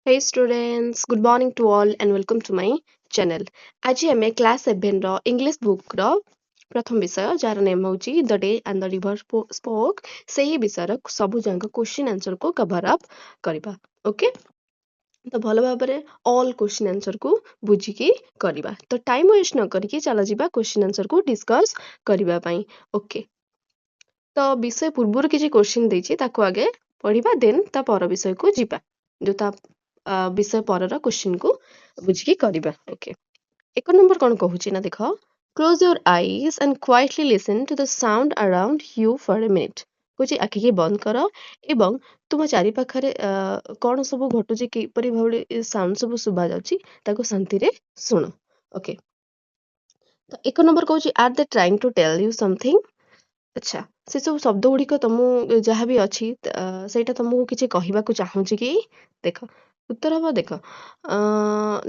Hey students, good morning to all and welcome to my channel. ଆଜି ଆମେ class 7 ର English book ର ପ୍ରଥମ ବିଷୟ ଯାହାର ନେମ୍ ହେଉଛି the day and the river spoke ସେହି ବିଷୟର ସବୁ ଯାକ କ୍ୱେଶ୍ଚିନ୍ ଆନ୍ସରକୁ କଭର ଅପ୍ କରିବା ଓକେ ତ ଭଲ ଭାବରେ ଅଲ୍ କ୍ୱେଶ୍ଚିନ୍ ଆନ୍ସରକୁ ବୁଝିକି କରିବା ତ ଟାଇମ୍ ୱେଷ୍ଟ ନ କରିକି ଚାଲ ଯିବା କ୍ୱେଶ୍ଚିନ୍ ଆନ୍ସରକୁ ଡିସ୍କସ୍ କରିବା ପାଇଁ ଓକେ ତ ବିଷୟ ପୂର୍ବରୁ କିଛି କ୍ୱେଶ୍ଚିନ୍ ଦେଇଛି ତାକୁ ଆଗେ ପଢ଼ିବା ଦେନ୍ ତା ପର ବିଷୟକୁ ଯିବା ଯୋଉ ତା ବିଷୟ ପରର କ୍ୱେଶ୍ଚିନ୍କୁ ବୁଝିକି କରିବା ଓକେ ଏକ ନମ୍ବର କ'ଣ କହୁଛି ନା ଦେଖ close your eyes and quietly listen to the sound around you for a minute କହୁଛି ଆଖିକି ବନ୍ଦ କର ଏବଂ ତୁମ ଚାରିପାଖରେ କ'ଣ ସବୁ ଘଟୁଛି କିପରି ଭାବରେ ସାଉଣ୍ଡ ସବୁ ଶୁଭା ଯାଉଛି ତାକୁ ଶାନ୍ତିରେ ଶୁଣ ଓକେ ତ ଏକ ନମ୍ବର କହୁଛି ଆର୍ ଦେ trying two tell you something ଆଚ୍ଛା ସେ ସବୁ ଶବ୍ଦ ଗୁଡ଼ିକ ତମକୁ ଯାହା ବି ଅଛି ସେଇଟା ତମକୁ କିଛି କହିବାକୁ ଚାହୁଁଛି କି ଦେଖ ଉତ୍ତର ହବ ଦେଖ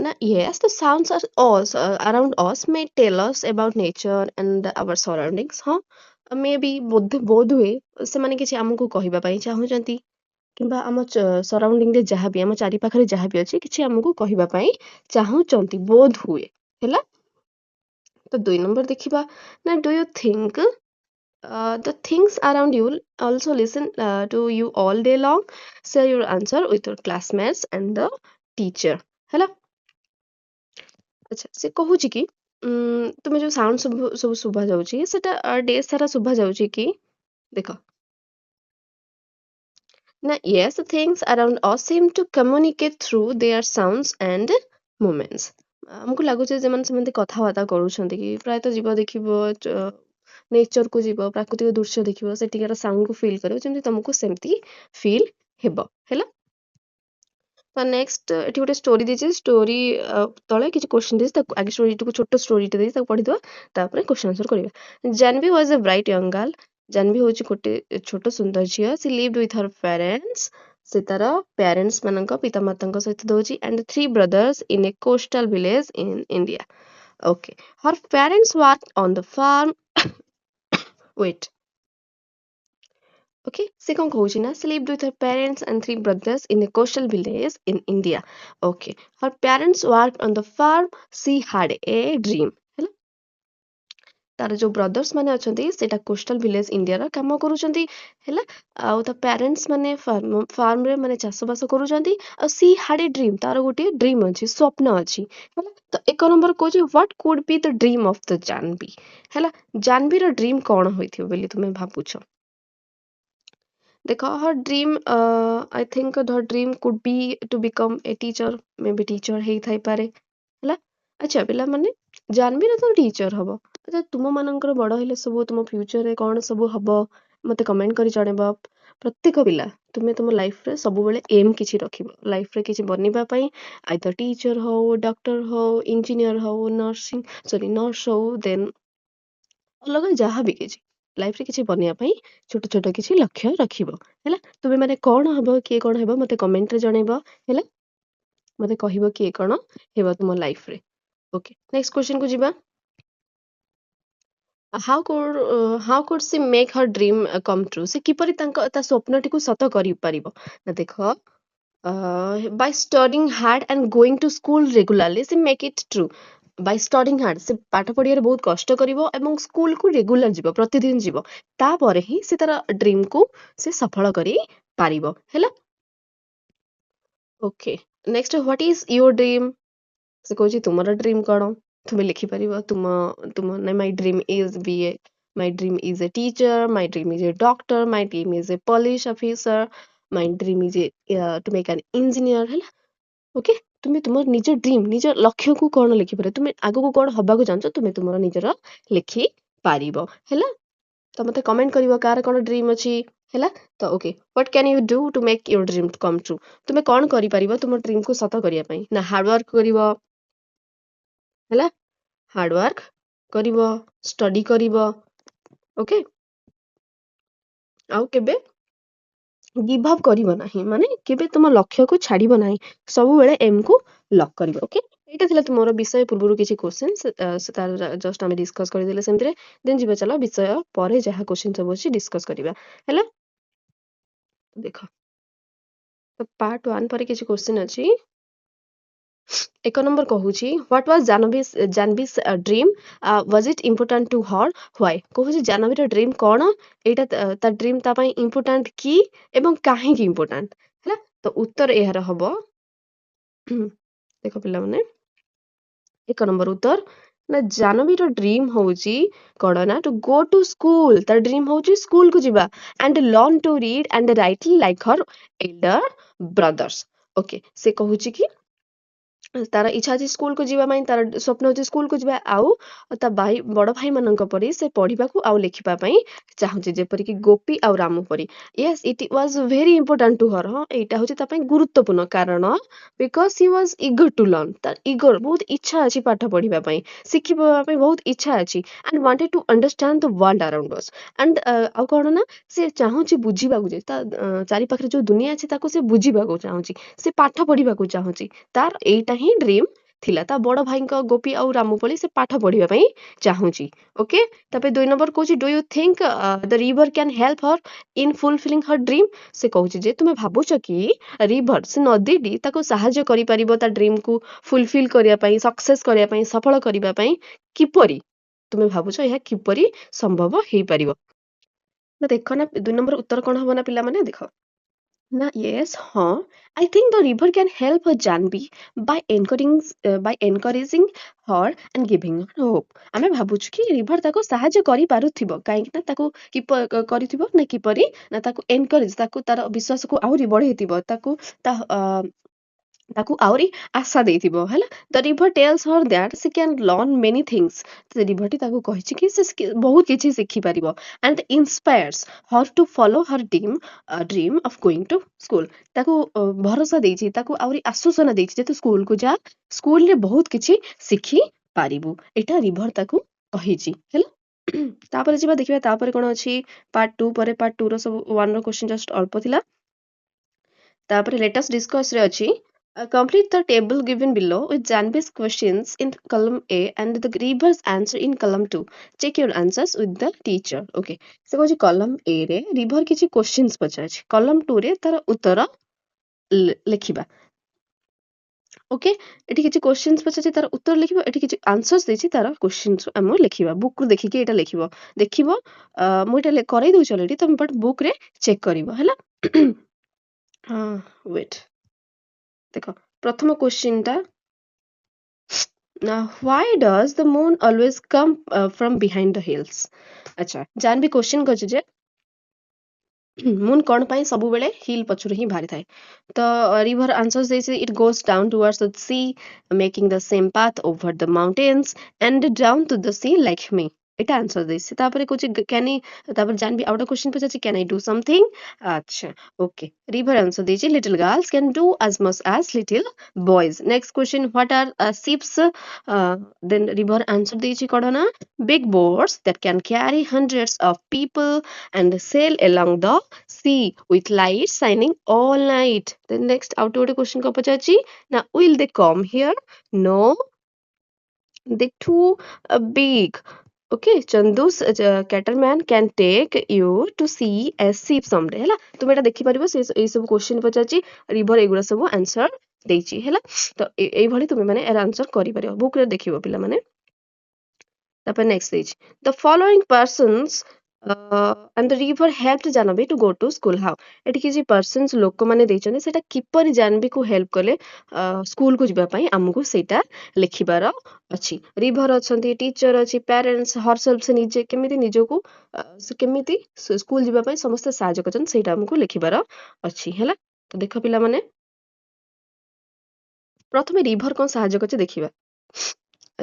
ନା yes the sounds are all around us may tell us about nature and our surroundings ହଁ ମେ ବି ବୋଧ ହୁଏ ସେମାନେ କିଛି ଆମକୁ କହିବା ପାଇଁ ଚାହୁଁଛନ୍ତି କିମ୍ବା ଆମ ସରାଉଣ୍ଡିଂରେ ଯାହା ବି ଆମ ଚାରିପାଖରେ ଯାହା ବି ଅଛି କିଛି ଆମକୁ କହିବା ପାଇଁ ଚାହୁଁଛନ୍ତି ବୋଧ ହୁଏ ହେଲା ତ 2 ନମ୍ବର ଦେଖିବା ନା do you think the things around you also listen to you all day long. Share your answer with your classmates and the teacher. ହେଲା ଆଚ୍ଛା ସେ କହୁଛି କି ତୁମେ ଯୋଉ ସାଉଣ୍ଡ ସବୁ ଶୁଭା ଯାଉଛି ସେଟା ଡେ ସାରା ଶୁଭା ଯାଉଛି କି ଦେଖ ନା yes the things around us seem to communicate through their sounds and movements ଆମକୁ ଲାଗୁଛି ସେମାନେ ସେମିତି କଥାବାର୍ତ୍ତା କରୁଛନ୍ତି କି ପ୍ରାୟତଃ ଯିବ ଦେଖିବ ନେଚରକୁ ଯିବ ପ୍ରାକୃତିକ ଦୃଶ୍ୟ ଦେଖିବ ସେଠିକାର ସାଉଣ୍ଡକୁ ଫିଲ୍ କରିବ ଯେମିତି ତମକୁ ସେମିତି ଫିଲ୍ ହେବ ହେଲା ତ ନେକ୍ସଟ ଏଠି ଗୋଟେ ଷ୍ଟୋରି ଦେଇଛି ଷ୍ଟୋରି ତଳେ କିଛି କ୍ୱେଶ୍ଚିନ୍ ଦେଇଛି ତାକୁ ଆଗେ ଷ୍ଟୋରିଟିକୁ ଛୋଟ ଷ୍ଟୋରିଟେ ଦେଇଛି ତାକୁ ପଢ଼ିଦେବା ତାପରେ କ୍ୱେଶ୍ଚିନ୍ ଆନ୍ସର କରିବା Jahnavi was a bright young girl Jahnavi ହେଉଛି ଗୋଟେ ଛୋଟ ସୁନ୍ଦର ଝିଅ she lived with her parents ସେ ତାର ପ୍ୟାରେଣ୍ଟସ୍ ମାନଙ୍କ ପିତାମାତାଙ୍କ ସହିତ ଦଉଛି and 3 brothers in a coastal village in India okay her parents work on the farm wait okay ସେ କ'ଣ କହୁଛି ନା she lived with her parents and 3 brothers in a coastal village in India okay her parents worked on the farm she had a dream ହେଲା ତାର ଯୋଉ brothers ମାନେ ଅଛନ୍ତି ସେଇଟା କୋଷ୍ଟାଲ ଭିଲେଜ ଇଣ୍ଡିଆର କାମ କରୁଛନ୍ତି ହେଲା ଆଉ ତା ପ୍ୟାରେଣ୍ଟସ୍ ମାନେ ଫାର୍ମରେ ମାନେ ଚାଷବାସ କରୁଛନ୍ତି ଆଉ ସି ହାଡ୍ ଏ ଡ୍ରିମ୍ ତାର ଗୋଟେ ଡ୍ରିମ୍ ଅଛି ସ୍ୱପ୍ନ ଅଛି ହେଲା ତ ଏକ ନମ୍ବର କହୁଛି what could be the dream of the Jahnavi ହେଲା ଜାହ୍ନବୀର ଡ୍ରିମ୍ କ'ଣ ହୋଇଥିବ ବୋଲି ତୁମେ ଭାବୁଛ ଦେଖ her dream I think her dream could be to become a teacher maybe teacher ହେଇଥାଇପାରେ ହେଲା ଆଚ୍ଛା ପିଲାମାନେ ଜାହ୍ନବୀର ତ ଟିଚର ହବ ଆଚ୍ଛା ତୁମମାନଙ୍କର ବଡ଼ ହେଲେ ସବୁ ତୁମ ଫ୍ୟୁଚରରେ କ'ଣ ସବୁ ହବ ମୋତେ କମେଣ୍ଟ କରି ଜଣେଇବ ପ୍ରତ୍ୟେକ ପିଲା ତୁମେ ତୁମ ଲାଇଫରେ ସବୁବେଳେ ଏମ୍ କିଛି ରଖିବ ଲାଇଫରେ କିଛି ବନିବା ପାଇଁ ଆଇଦର ଟିଚର ହଉ ଡକ୍ଟର ହଉ ଇଞ୍ଜିନିୟର ହଉ ନର୍ସ ହଉ ଦେନ୍ ଅଲଗା ଯାହା ବି କିଛି ଲାଇଫରେ କିଛି ବନିବା ପାଇଁ ଛୋଟ ଛୋଟ କିଛି ଲକ୍ଷ୍ୟ ରଖିବ ହେଲା ତୁମେ ମାନେ କ'ଣ ହବ କିଏ କ'ଣ ହେବ ମୋତେ କମେଣ୍ଟରେ ଜଣେଇବ ହେଲା ମୋତେ କହିବ କିଏ କ'ଣ ହେବ ତୁମ ଲାଇଫରେ ଓକେ ନେକ୍ସଟ କ୍ୱେଶ୍ଚନକୁ ଯିବା how could she make her dream come true ସେ କିପରି ତା ସ୍ୱପ୍ନଟିକୁ ସତ କରିପାରିବ ନା ଦେଖ by studying hard and going to school regularly ସେ make it true by studying hard ସେ ପାଠ ପଢ଼ିବାରେ ବହୁତ କଷ୍ଟ କରିବ ଏବଂ ସ୍କୁଲକୁ ରେଗୁଲାର ଯିବ ପ୍ରତିଦିନ ଯିବ ତାପରେ ହିଁ ସେ ତାର ଡ୍ରିମ୍କୁ ସେ ସଫଳ କରିପାରିବ ହେଲା okay next what is your dream ସେ କହୁଛି ତୁମର ଡ୍ରିମ୍ କ'ଣ ତୁମେ ଲେଖିପାରିବ ତୁମ my dream is be a my dream is a teacher my dream is a doctor my dream is a police officer my dream is a to make an engineer ହେଲା okay ତୁମେ ତୁମର ନିଜ dream ନିଜ ଲକ୍ଷ୍ୟକୁ କ'ଣ ଲେଖିପାରିବ ତୁମେ ଆଗକୁ କ'ଣ ହବାକୁ ଚାହୁଁଛ ତୁମେ ତୁମର ନିଜର ଲେଖିପାରିବ ହେଲା ତ ମୋତେ କମେଣ୍ଟ କରିବ କାହାର କ'ଣ ଡ୍ରିମ୍ ଅଛି ହେଲା ତ okay what can you do to make your dream come true ତୁମେ କ'ଣ କରିପାରିବ ତୁମ ଡ୍ରିମ୍କୁ ସତ କରିବା ପାଇଁ ନା ହାର୍ଡୱାର୍କ କରିବ ହେଲା ହାର୍ଡୱାର୍କ କରିବ ଷ୍ଟଡି କରିବ ଓକେ ଆଉ କେବେ ଗିଭ୍ ଅପ୍ କରିବ ନାହିଁ ମାନେ କେବେ ତୁମ ଲକ୍ଷ୍ୟକୁ ଛାଡ଼ିବ ନାହିଁ ସବୁବେଳେ ଏମ୍କୁ ଲକ୍ କରିବ ଓକେ ଏଇଟା ଥିଲା ତୁମର ବିଷୟ ପୂର୍ବରୁ କିଛି କ୍ୱେଶ୍ଚିନ୍ ତାର ଜଷ୍ଟ ଆମେ ଡିସ୍କସ୍ କରିଦେଲେ ସେମିତିରେ ଦେନ୍ ଯିବା ଚାଲ ବିଷୟ ପରେ ଯାହା କ୍ୱେଶ୍ଚିନ୍ ସବୁ ଅଛି ଡିସ୍କସ୍ କରିବା ହେଲା ଦେଖ ତ ପାର୍ଟ 1 ପରେ କିଛି क्वेश्चन ଅଛି। ଏକ ନମ୍ବର କହୁଛି what was Janvi's dream, was it important to her, why? କହୁଛି ଜାହ୍ନବୀର ଡ୍ରିମ୍ କ'ଣ, ଏଇଟା ତା ଡ୍ରିମ୍ ତା ପାଇଁ ଇମ୍ପୋର୍ଟାଣ୍ଟ କି ଏବଂ କାହିଁକି ଇମ୍ପୋର୍ଟାଣ୍ଟ ହେଲା। ତ ଉତ୍ତର ଏହାର ହବ ଦେଖ ପିଲାମାନେ, ଏକ ନମ୍ବର ଉତ୍ତର ନା ଜାହ୍ନବୀର ଡ୍ରିମ୍ ହଉଛି କ'ଣ ନା ଟୁ ଗୋ ଟୁ ସ୍କୁଲ, ତାର ଡ୍ରିମ୍ ହଉଛି ସ୍କୁଲକୁ ଯିବା and learn to read and write like her elder brothers। Okay, ସେ କହୁଛି କି ତାର ଇଚ୍ଛା ଅଛି ସ୍କୁଲକୁ ଯିବା ପାଇଁ, ତାର ସ୍ୱପ୍ନ ହଉଛି ସ୍କୁଲକୁ ଯିବା, ଆଉ ତା ବଡ ଭାଇମାନଙ୍କ ପରି ସେ ପଢିବାକୁ ଆଉ ଲେଖିବା ପାଇଁ ଚାହୁଁଛି, ଯେପରିକି ଗୋପୀ ଆଉ ରାମୁ ପରି। Yes, it was very important to her. ହଁ, ଏଇଟା ହଉଛି ତା ପାଇଁ ଗୁରୁତ୍ୱପୂର୍ଣ୍ଣ, କାରଣ because he was eager to learn, ତାର ଇଗର ବହୁତ ଇଚ୍ଛା ଅଛି ପାଠ ପଢିବା ପାଇଁ, ଶିଖିବା ପାଇଁ ବହୁତ ଇଚ୍ଛା ଅଛି, and wanted to understand the world around us. And ଆଉ କ'ଣ ନା ସେ ଚାହୁଁଛି ବୁଝିବାକୁ, ଯେ ତା ଚାରିପାଖରେ ଯୋଉ ଦୁନିଆ ଅଛି ତାକୁ ସେ ବୁଝିବାକୁ ଚାହୁଁଛି, ସେ ପାଠ ପଢିବାକୁ ଚାହୁଁଛି, ତାର ଏଇଟା ହିଁ ଡ୍ରିମ୍ ଥିଲା। ତା ବଡ ଭାଇଙ୍କ ଗୋପୀ ଆଉ ରାମୁ ଭଳି ସେ ପାଠ ପଢିବା ପାଇଁ ଚାହୁଁଛି। ଓକେ, ତାପରେ 2 ନମ୍ବର କହୁଛି do you think the river can help her in fulfilling her dream. ସେ କହୁଛି ଯେ ତୁମେ ଭାବୁଛ କି ରିଭର, ସେ ନଦୀଟି ତାକୁ ସାହାଯ୍ୟ କରିପାରିବ ତା ଡ୍ରିମ୍କୁ ଫୁଲଫିଲ୍ କରିବା ପାଇଁ, ସକ୍ସେସ୍ କରିବା ପାଇଁ, ସଫଳ କରିବା ପାଇଁ। କିପରି ତୁମେ ଭାବୁଛ ଏହା କିପରି ସମ୍ଭବ ହେଇପାରିବ? ନା ଦେଖ ନା 2 ନମ୍ବର ଉତ୍ତର କ'ଣ ହବ ନା ପିଲାମାନେ, ଦେଖ ନା ୟେସ୍, ହଁ, I think the river can help Jahnavi by encouraging her and giving her hope। ଆମେ ଭାବୁଛୁ କି ରିଭର ତାକୁ ସାହାଯ୍ୟ କରିପାରୁଥିବ, କାହିଁକି ନା ତାକୁ କରିଥିବ ନା କିପରି ନା ତାକୁ ଏନକରେଜ, ତାକୁ ତାର ବିଶ୍ୱାସକୁ ଆହୁରି ବଢେଇଥିବ, ତାକୁ ଆହୁରି ଆଶା ଦେଇଥିବ ହେଲା। The river tells her that she can learn many things. ସେ ରିଭରଟି ତାକୁ କହିଛି କି ସେ ବହୁତ କିଛି ଶିଖିପାରିବ। And inspires her to follow her dream of going to school. ତାକୁ ଭରସା ଦେଇଛି, ତାକୁ ଆହୁରି ଆଶ୍ୱାସନା ଦେଇଛି ଯେ ତୁ ସ୍କୁଲକୁ ଯା, ସ୍କୁଲରେ ବହୁତ କିଛି ଶିଖିପାରିବୁ, ଏଇଟା ରିଭର ତାକୁ କହିଛି ହେଲା। ତାପରେ ଯିବା ଦେଖିବା ତାପରେ କ'ଣ ଅଛି ପାର୍ଟ 2 ପରେ। ପାର୍ଟ 2 ର ସବୁ 1 ର କ୍ୱେଶ୍ଚନ ଜଷ୍ଟ ଅଳ୍ପ ଥିଲା। ତାପରେ ଲେଟେଷ୍ଟ ଡିସ୍କସରେ ଅଛି complete the table given below with Janvi's questions in column A and the River's answer in column 2. Check your answers with the teacher. Okay, ସେ କହୁଛି column A ରେ ରିଭର କିଛି questions ପଚାରିଛି, column 2 ରେ ତାର ଉତ୍ତର ଲେଖିବା। ଓକେ, ଏଠି କିଛି କ୍ୱେଶ୍ଚନ୍ସ ପଚାରିଛି, ତାର ଉତ୍ତର ଲେଖିବ, ଏଠି କିଛି ଆନ୍ସର୍ସ ଦେଇଛି, ତାର କ୍ୱେଶ୍ଚନ୍ସ ଆମେ ଲେଖିବା। ବୁକ୍ରୁ ଦେଖିକି ଏଇଟା ଲେଖିବ, ଦେଖିବ ମୁଁ ଏଇଟା କରେଇ ଦଉଛି ଅଲରେଡି, ତମେ ବଟ୍ ବୁକ୍ରେ ଚେକ୍ କରିବ ହେଲା। ହଁ, ୱେଟ୍, ଦେଖ ପ୍ରଥମ କ୍ୱେଶ୍ଚିନ୍ଟା ନା why does the moon always come from behind the hills। ଆଚ୍ଛା, ଜାହ୍ନବୀ କ୍ୱେଶ୍ଚିନ୍ କରିଛି ଯେ ମୁନ୍ କ'ଣ ପାଇଁ ସବୁବେଳେ ହିଲ୍ ପଛରୁ ହିଁ ବାହାରିଥାଏ। ତ ରିଭର ଆନ୍ସର୍ସ ଦେଇଛି it goes down towards the sea making the same path over the mountains and down to the sea like me. ଏଇଟା ଆନ୍ସର ଦେଇଛି। ତାପରେ କହୁଛି କ୍ୟାନ୍ ଇ, ତାପରେ ଜାହ୍ନବୀ ଆଉ ଗୋଟେ କ୍ୱେଶ୍ଚିନ୍ ପଚାରିଛି କ୍ୟାନ୍ ଆଇ ଡୁ ସମଥିଙ୍ଗ। ଆଚ୍ଛା, ଓକେ, ରିଭର ଆନ୍ସର ଦେଇଛି little girls can do as much as little boys. Next question what are ships, then river answer ଦେଇଛି କ'ଣ ନା big boats that can carry hundreds of people and sail along the sea with lights shining all night। Then next out ଗୋଟେ question କ'ଣ ପଚାରିଛି ନା will they come here? No, they too big। Okay, Chandu's cattleman can take you to see a ship someday। ହେଲା, ତୁମେ ଏଇଟା ଦେଖିପାରିବ, ଏଇ ସବୁ କ୍ୱେଶ୍ଚିନ୍ ପଚାରିଛି, ରିଭର ଏଗୁଡ଼ା ସବୁ ଆନ୍ସର ଦେଇଛି ହେଲା। ତ ଏଇଭଳି ତୁମେ ମାନେ ଏର ଆନ୍ସର କରିପାରିବ, ବୁକ୍ରେ ଦେଖିବ ପିଲାମାନେ। ତାପରେ ନେକ୍ସଟ ଦେଇଛି the following persons and the river helped Jahnavi to go to school how। ଏଠି କିଛି ପର୍ସନ୍ସ ଲୋକମାନେ ଦେଇଛନ୍ତି, ସେଟା କିପରି ଜାହ୍ନବୀକୁ ହେଲ୍ପ କଲେ ସ୍କୁଲକୁ ଯିବା ପାଇଁ, ଆମକୁ ସେଇଟା ଲେଖିବାର ଅଛି। ରିଭର ଅଛନ୍ତି, ଟିଚର ଅଛି, ପ୍ୟାରେଣ୍ଟସ, ହରସେଲ୍ଫ, ସେ ନିଜେ କେମିତି ନିଜକୁ ସେ କେମିତି ସ୍କୁଲ ଯିବା ପାଇଁ ସମସ୍ତେ ସାହାଯ୍ୟ କରିଛନ୍ତି, ସେଇଟା ଆମକୁ ଲେଖିବାର ଅଛି ହେଲା। ତ ଦେଖ ପିଲାମାନେ, ପ୍ରଥମେ ରିଭର କ'ଣ ସାହାଯ୍ୟ କରିଛି ଦେଖିବା।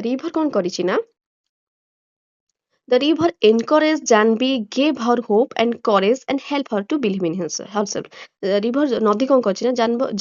ରିଭର କ'ଣ କରିଛି ନା the river encouraged Jahnavi, gave her hope and courage and help her to believe in herself। River ନଦୀ କ'ଣ କରିଛି ନା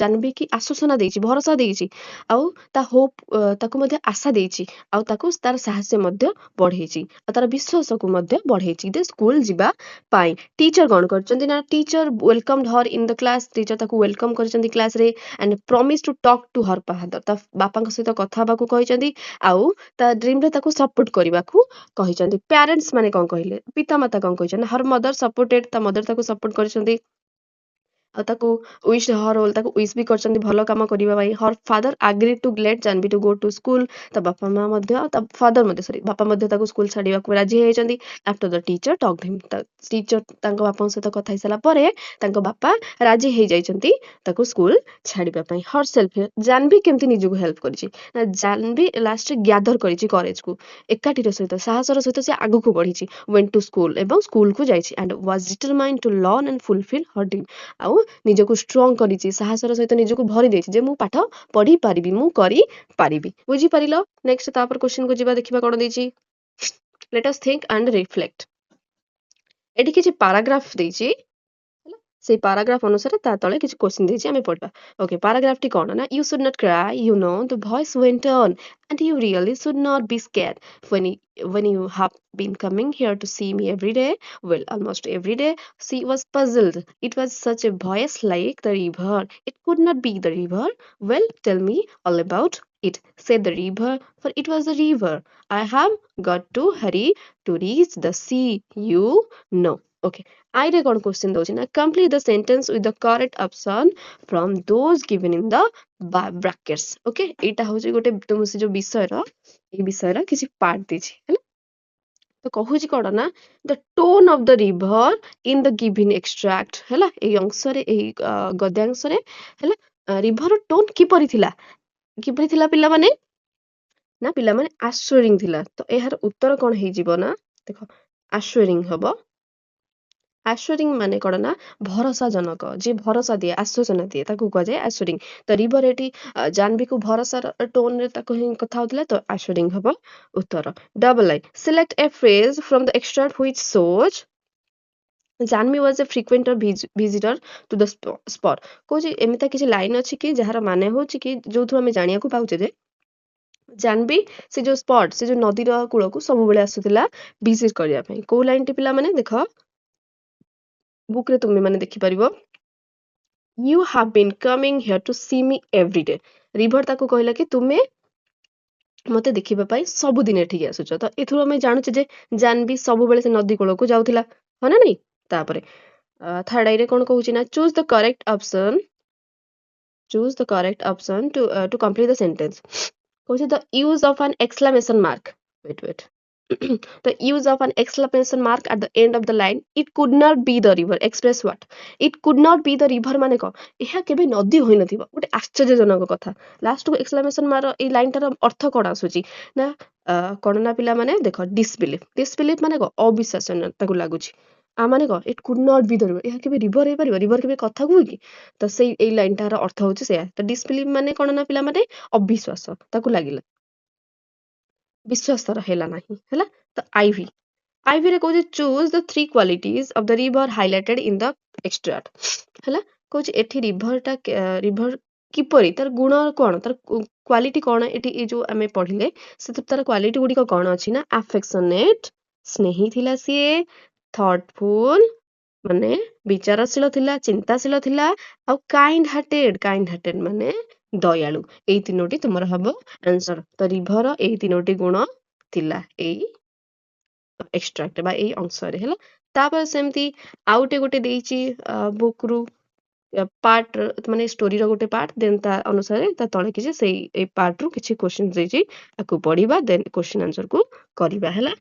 ଜାହ୍ନବୀ କି ଆଶ୍ୱାସନା ଦେଇଛି, ଭରସା ଦେଇଛି, ଆଉ ତା ହୋପ୍ ତାକୁ ମଧ୍ୟ ଆଶା ଦେଇଛି, ଆଉ ତାକୁ ତାର ସାହସ ମଧ୍ୟ ବଢେଇଛି, ଆଉ ତାର ବିଶ୍ୱାସକୁ ମଧ୍ୟ ବଢେଇଛି ଯେ ସ୍କୁଲ ଯିବା ପାଇଁ। ଟିଚର କ'ଣ କରିଛନ୍ତି ନା teacher welcomed her in the class, teacher ତାକୁ ୱେଲକମ୍ କରିଛନ୍ତି କ୍ଲାସରେ, and promise to talk to her father, ତା ବାପାଙ୍କ ସହିତ କଥା ହେବାକୁ କହିଛନ୍ତି, ଆଉ ତା ଡ୍ରିମ୍ରେ ତାକୁ ସପୋର୍ଟ କରିବାକୁ କହିଛନ୍ତି। ପ୍ୟାରେଣ୍ଟସ ମାନେ କ'ଣ କହିଲେ, ପିତାମାତା କ'ଣ କହିଛନ୍ତି, ହର ମଦର ସପୋର୍ଟେଡ୍, ତା ମଦର ତାକୁ ସପୋର୍ଟ କରିଛନ୍ତି। ଆଉ ତାକୁ ୱିଶ୍ ହର୍ ହୋଲ୍ ତାକୁ ୱିଶ୍ ବି କରିଛନ୍ତି ଭଲ କାମ କରିବା ପାଇଁ। Her father agree to let Jahnavi to go to school. ତା ବାପା ମା ମଧ୍ୟ ତା ଫାଦର ମଧ୍ୟ ସରି ବାପା ମଧ୍ୟ ତାକୁ ସ୍କୁଲ ଛାଡ଼ିବାକୁ ରାଜି ହେଇଯାଇଛନ୍ତି। ଆଫ୍ଟର ଦ ଟିଚର ଟକ୍ଡ ହିମ୍ ଟିଚର ତାଙ୍କ ବାପାଙ୍କ ସହିତ କଥା ହେଇସାରିଲା ପରେ ତାଙ୍କ ବାପା ରାଜି ହେଇଯାଇଛନ୍ତି ତାକୁ ସ୍କୁଲ ଛାଡ଼ିବା ପାଇଁ। ହର୍ ସେଲ୍ଫ ଜାହ୍ନବୀ କେମିତି ନିଜକୁ ହେଲ୍ପ କରିଛି ନା ଜାହ୍ନବୀ ଲାଷ୍ଟରେ ଗ୍ୟାଦର କରିଛି କରେଜକୁ ଏକାଠିର ସହିତ ସାହସର ସହିତ ସେ ଆଗକୁ ବଢ଼ିଛି। ୱେଣ୍ଟ ଟୁ ସ୍କୁଲ ଏବଂ ସ୍କୁଲକୁ ଯାଇଛି and was determined to learn and fulfil her dream. ଆଉ ନିଜକୁ ଷ୍ଟ୍ରଙ୍ଗ କରିଛି ସାହସର ସହିତ ନିଜକୁ ଭରି ଦେଇଛି ଯେ ମୁଁ ପାଠ ପଢ଼ି ପାରିବି ମୁଁ କରିପାରିବି। ବୁଝିପାରିଲ? ନେକ୍ସଟ ତାପରେ କ୍ୱେଶ୍ଚିନକୁ ଯିବା ଦେଖିବା କ'ଣ ଦେଇଛି। ଲେଟ୍ ଅସ୍ ଥିଙ୍କ ଆଣ୍ଡ ରିଫ୍ଲେକ୍ଟ। ଏଠି କିଛି ପାରାଗ୍ରାଫ ଦେଇଛି ହେଲା ସେଇ ପାରାଗ୍ରାଫ ଅନୁସାରେ ତା ତଳେ କିଛି କ୍ୱେଶ୍ଚିନ୍ ଦେଇଛି ଆମେ ପଢ଼ିବା। ଓକେ ପାରାଗ୍ରାଫଟି କ'ଣ ନା you should not cry you know the voice went on and you really should not be scared when you have been coming here to see me every day. Well, almost every day. She was puzzled. It was such a voice like the river. It could not be the river. Well, tell me all about it, said the river, for it was the river. I have got to hurry to reach the sea, you know. Okay. I रे कौन question दଉଛି ନା complete the sentence with the correct option from those given in the brackets. Okay, ଏଇଟା ହଉଛି ଗୋଟେ ତୁମ ସେ ଯୋଉ ବିଷୟର ଏଇ ବିଷୟର କିଛି ପାର୍ଟ ଦେଇଛି ହେଲା ତ କହୁଛି କ'ଣ ନା the tone of the river in the given extract ହେଲା ଏଇ ଅଂଶରେ ଏଇ ଗଦ୍ୟାଂଶରେ ହେଲା ରିଭର ଟୋନ୍ କିପରି ଥିଲା ପିଲାମାନେ ନା ପିଲାମାନେ ଆଶ୍ଚର୍ଯ୍ୟ ଥିଲା। ତ ଏହାର ଉତ୍ତର କ'ଣ ହେଇଯିବ ନା ଦେଖ ଆଶ୍ଚର୍ଯ୍ୟ ହବ। ଆଶ୍ଚର୍ଯ୍ୟ ମାନେ କ'ଣ ନା ଭରସାଜନକ ଯିଏ ଭରସା ଦିଏ ଆଶ୍ୱାସନା ଦିଏ ତାକୁ କୁହାଯାଏ ଆଶ୍ଚର୍ଯ୍ୟ। ତ ରିଭର ଏଠି ଜାହ୍ନବୀକୁ ଭରସାର ଟୋନରେ ତାକୁ ହିଁ କଥା ହଉଥିଲା ତ ଆଶ୍ଚର୍ଯ୍ୟ ହବ ଉତ୍ତର। Double line select a phrase from the extract which shows Jahnavi was a frequent visitor to the spot. କହୁଛି ଏମିତି କିଛି ଲାଇନ୍ ଅଛି କି ଯାହାର ମାନେ ହଉଛି କି ଯୋଉଥିରୁ ଆମେ ଜାଣିବାକୁ ପାଉଛେ ଯେ ଜାହ୍ନବୀ ସେ ଯୋଉ ସ୍ପଟ୍ ସେ ଯୋଉ ନଦୀର କୂଳକୁ ସବୁବେଳେ ଆସୁଥିଲା ଭିଜିଟ୍ କରିବା ପାଇଁ। କୋଉ ଲାଇନଟି ପିଲାମାନେ ଦେଖ ବୁକ୍ରେ ତୁମେ ମାନେ ଦେଖିପାରିବ you have been coming here to see me every day. River ତାକୁ କହିଲା କି ତୁମେ ମତେ ଦେଖିବା ପାଇଁ ସବୁଦିନ ଏଠିକି ଆସୁଛ। ତ ଏଥିରୁ ଆମେ ଜାଣୁଛେ ଯେ ଜାହ୍ନବୀ ସବୁବେଳେ ସେ ନଦୀ କୂଳକୁ ଯାଉଥିଲା ହଁ ନା ନାଇଁ। ତାପରେ ଥାର୍ଡ ଆଇରେ କ'ଣ କହୁଛି ନା choose the correct option to complete the sentence. କହୁଛି the use of an exclamation mark wait the use of an exclamation mark at the end of the line it could not be the river express what it could not be the river ମାନେ କ'ଣ ଏହା କେବେ ନଦୀ ହୋଇନଥିବ ଗୋଟେ ଆଶ୍ଚର୍ଯ୍ୟଜନକ କଥା। ଲାଷ୍ଟକୁ ଏକ୍ସକ୍ଲାମେସନ ମାର ଏଇ ଲାଇନଟାର ଅର୍ଥ କ'ଣ ଆସୁଛି ନା କ'ଣ ନା ପିଲାମାନେ ଦେଖ ଡିସବିଲିଫ ମାନେ କ'ଣ ଅବିଶ୍ୱାସ ତାକୁ ଲାଗୁଛି ମାନେ କ'ଣ it could not be the river ଏହା କେବେ ରିଭର ହେଇପାରିବ ରିଭର କେବେ କଥା କୁହେ କି ତ ସେଇ ଏଇ ଲାଇନଟାର ଅର୍ଥ ହଉଛି ସେଇଆ। ତ ଡିସବିଲିଫ ମାନେ କ'ଣ ନା ପିଲାମାନେ ଅବିଶ୍ୱାସ ତାକୁ ଲାଗିଲା ବିଶ୍ୱାସ ତାର ହେଲା ନାହିଁ ହେଲା। ତ ଆଇଭିରେ କହୁଛି choose the 3 qualities of the river highlighted in the extract ହେଲା କହୁଛି ଏଠି ରିଭର କିପରି ତାର ଗୁଣ କ'ଣ ତାର କ୍ୱାଲିଟି କ'ଣ ଏଠି ଏଇ ଯୋଉ ଆମେ ପଢିଲେ ସେଥିରେ ତାର କ୍ୱାଲିଟି ଗୁଡ଼ିକ କ'ଣ ଅଛି ନା ଆଫେକ୍ସନେଟ୍ ସ୍ନେହୀ ଥିଲା ସିଏ ଥଟଫୁଲ ମାନେ ବିଚାରଶୀଳ ଥିଲା ଚିନ୍ତାଶୀଳ ଥିଲା ଆଉ କାଇଣ୍ଡ ହାର୍ଟେଡ ମାନେ ଦୟାଳୁ। ଏଇ ତିନୋଟି ତୁମର ହବ ଆନ୍ସର। ତ ରିଭର ଏଇ ତିନୋଟି ଗୁଣ ଥିଲା ଏଇ ଏକ୍ସଟ୍ରାକ୍ଟ ବା ଏଇ ଅଂଶରେ ହେଲା। ତାପରେ ସେମିତି ଆଉ ଗୋଟେ ଦେଇଛି ବୁକ୍ ରୁ ପାର୍ଟ ମାନେ ଷ୍ଟୋରୀର ଗୋଟେ ପାର୍ଟ ଦେନ୍ ତା ଅନୁସାରେ ତା ତଳେ କିଛି ସେଇ ଏଇ ପାର୍ଟରୁ କିଛି କ୍ୱେଶ୍ଚିନ୍ ଦେଇଛି ତାକୁ ପଢିବା ଦେନ୍ କ୍ୱେଶ୍ଚିନ୍ ଆନ୍ସରକୁ କରିବା ହେଲା।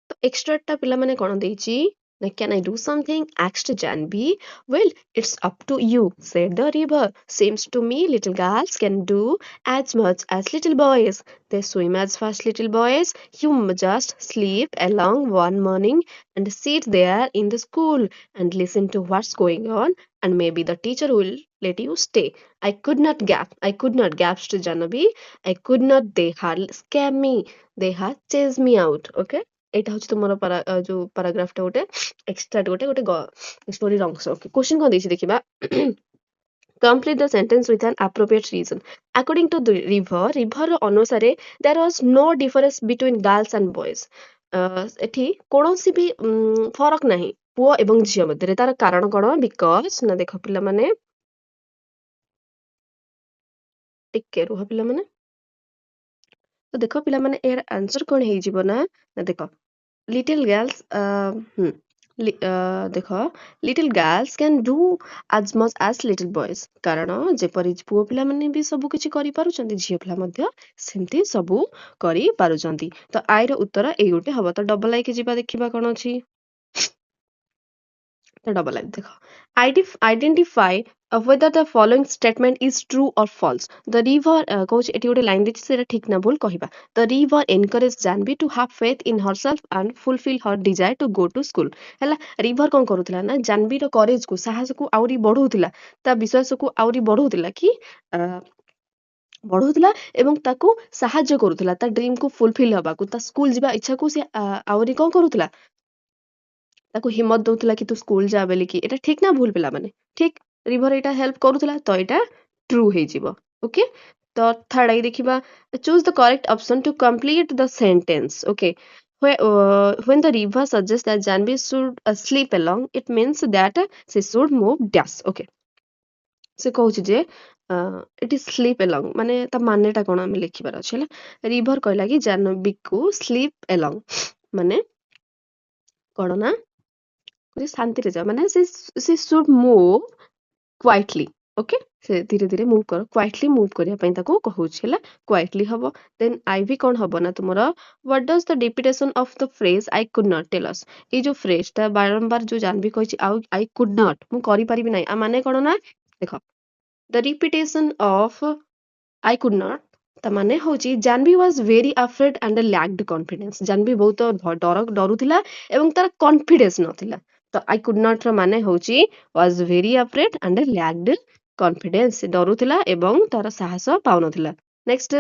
ତ ଏକ୍ସଟ୍ରାକ୍ଟଟା ପିଲାମାନେ କ'ଣ ଦେଇଛି ନା can I do something asked Jahnavi. Well, it's up to you, said the river. Seems to me little girls can do as much as little boys. They swim as fast little boys. You just sleep along one morning and sit there in the school and listen to what's going on and maybe the teacher will let you stay. I could not gasped Jahnavi. I could not. They had scam me. They had chased me out. Okay. ଏଇଟା ହଉଛି ତୁମର ଯୋଉ ପାରାଗ୍ରାଫଟା ଗୋଟେ extra ଗୋଟେ ଷ୍ଟୋରୀର ଅଂଶ। Okay question କ'ଣ ଦେଇଛି ଦେଖିବା। Complete the sentence with an appropriate reason. According to the river ଅନୁସାରେ there was no difference between girls and boys. ଏଠି କୌଣସି ବି ଫରକ ନାହିଁ ପୁଅ ଏବଂ ଝିଅ ମଧ୍ୟରେ। ତାର କାରଣ କ'ଣ ବିକଜ ନା ଦେଖ ପିଲାମାନେ ଟିକେ ରୁହ ପିଲାମାନେ ତ ଦେଖ ପିଲାମାନେ ଏହାର ଆନ୍ସର କ'ଣ ହେଇଯିବ ନା ଦେଖ ଲିଟିଲ ଦେଖ little girls can do as much as little boys କାରଣ ଯେପରି ପୁଅ ପିଲାମାନେ ବି ସବୁ କିଛି କରିପାରୁଛନ୍ତି ଝିଅ ପିଲା ମଧ୍ୟ ସେମିତି ସବୁ କରିପାରୁଛନ୍ତି। ତ ଆଇର ଉତ୍ତର ଏଇ ଗୋଟେ ହବ। ତ ଡବଲ ଆଇକି ଯିବା ଦେଖିବା କ'ଣ ଅଛି। ତ ଡବଲ ଆଇ ଦେଖ identify whether the following statement is true or false. The river କହୁଛି ଏଠି ଗୋଟେ ଲାଇନ୍ ଦେଇଛି ସେଇଟା ଠିକ୍ ନା ଭୁଲ କହିବା। The river encouraged Janvi to have faith in herself and fulfill her desire to go to school. ହେଲା ରିଭର କ'ଣ କରୁଥିଲା ନା ଜାନବିର କରେଜକୁ ସାହସକୁ ଆହୁରି ବଢଉଥିଲା ତା ବିଶ୍ୱାସକୁ ଆହୁରି ବଢଉଥିଲା କି ବଢଉଥିଲା ଏବଂ ତାକୁ ସାହାଯ୍ୟ କରୁଥିଲା ତା ଡ୍ରିମକୁ ଫୁଲଫିଲ୍ ହବାକୁ ତା ସ୍କୁଲ ଯିବା ଇଚ୍ଛାକୁ ସେ ଆହୁରି କ'ଣ କରୁଥିଲା ତାକୁ ହିମ୍ମତ ଦଉଥିଲା କି ତୁ ସ୍କୁଲ ଯା ବୋଲିକି। ଏଇଟା ଠିକ୍ ନା ଭୁଲ ପିଲାମାନେ? ଠିକ୍ ରିଭର ଏଇଟା ହେଲ୍ପ କରୁଥିଲା ତ ଏଇଟା ଟ୍ରୁ ହେଇଯିବ। ଓକେ ତ ଥାର୍ଡ ଆଇ ଦେଖିବା choose the correct option to complete the sentence. Okay when the river suggests that Janvi should sleep along, it means that she should move dash. Okay ସେ କହୁଛି ଯେ it is slip along ମାନେ ତା ମାନେଟା କ'ଣ ଆମେ ଲେଖିବାର ଅଛି ହେଲା। ରିଭର କହିଲା କି ଜାହ୍ନବୀକୁ ସ୍ଲିପ୍ ଏଲଙ୍ଗ ମାନେ କ'ଣ ନା ଶାନ୍ତିରେ ଯାଅ ମାନେ ସେ ସୁଡ୍ ମୁଭ୍ କ୍ୱାଇଟଲି। ଓକେ ସେ ଧୀରେ ଧୀରେ ମୁଭ୍ କର କ୍ୱାଇଟଲି ମୁଭ୍ କରିବା ପାଇଁ ତାକୁ କହୁଛି ହେଲା କ୍ୱାଇଟଲି ହବ। ଦେନ୍ ଆଇ ବି କ'ଣ ହବ ନା ତୁମର what does the depiction of the phrase I could not tell us. ଏଇ ଯୋଉ ଫ୍ରେଜଟା ବାରମ୍ବାର ଯୋଉ ଜାନବୀ କହିଛି ଆଉ ଆଇ କୁଡ୍ ନଟ୍ ମୁଁ କରିପାରିବି ନାହିଁ ମାନେ କ'ଣ ନା ଦେଖ ଦ repetition of I could not ତା ମାନେ ହଉଛି Janhavi was very afraid and lacked confidence. Janhavi ବହୁତ ଡରୁଥିଲା ଏବଂ ତାର କନଫିଡେନ୍ସ ନଥିଲା। ତ ଆଇ କୁଡ୍ ନଟ୍ ର ମାନେ ହଉଛି was very afraid and lacked confidence. ସେ ଡରୁଥିଲା ଏବଂ ତାର ସାହସ ପାଉନଥିଲା। Next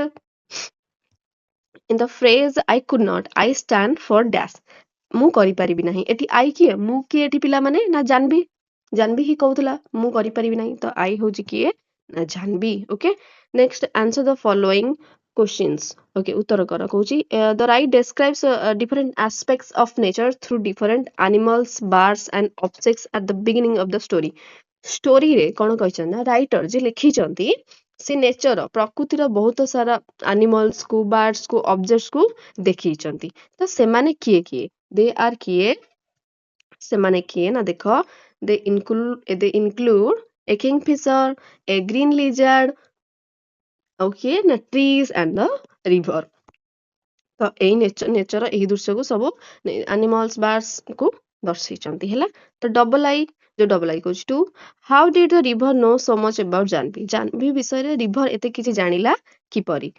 in the phrase I could not I stand for dash ମୁଁ କରିପାରିବି ନାହିଁ। ଏଠି ଆଇ କିଏ ମୁଁ କିଏ ଏଠି ପିଲାମାନେ ନା ଜାନବୀ ଜାନବୀ ହିଁ କହୁଥିଲା ମୁଁ କରିପାରିବି ନାହିଁ। ତ ଆଇ ହଉଛି କିଏ ନା Janvi. Okay next answer the following questions. Okay ଉତ୍ତର କର କହୁଛି the right describes different aspects of nature through different animals birds and objects at the beginning of the story. ଷ୍ଟୋରିରେ କ'ଣ କହିଛନ୍ତି ନା ରାଇଟର ଯିଏ ଲେଖିଛନ୍ତି ସେ ନେଚର ପ୍ରକୃତିର ବହୁତ ସାରା ଆନିମଲ୍ସକୁ ବାର୍ଡସକୁ ଅବଜେକ୍ଟସକୁ ଦେଖେଇଛନ୍ତି। ତ ସେମାନେ କିଏ କିଏ ଦେ ଆର୍ କିଏ ସେମାନେ କିଏ ନା ଦେଖ ଦେ ଇନକ୍ଲୁଡ ଏ କିଙ୍ଗଫିଶର ଏ ଗ୍ରୀନ ଲିଜାର୍ଡ ଓକେ ନା ଟ୍ରିଜ୍ ଆଣ୍ଡ ଦ ରିଭର। ତ ଏଇ ନେଚର ଏହି ଦୃଶ୍ୟକୁ ସବୁ ଆନିମଲ୍ସ ବାର୍ଡସକୁ ଦର୍ଶେଇଛନ୍ତି ହେଲା। ତ ଡବଲ ଆଇ ଯୋଉ ଡବଲ ଆଇ କହୁଛି two how did the river know so much about Janvi Janvi ବିଷୟରେ ରିଭର ଏତେ କିଛି ଜାଣିଲା କିପରି।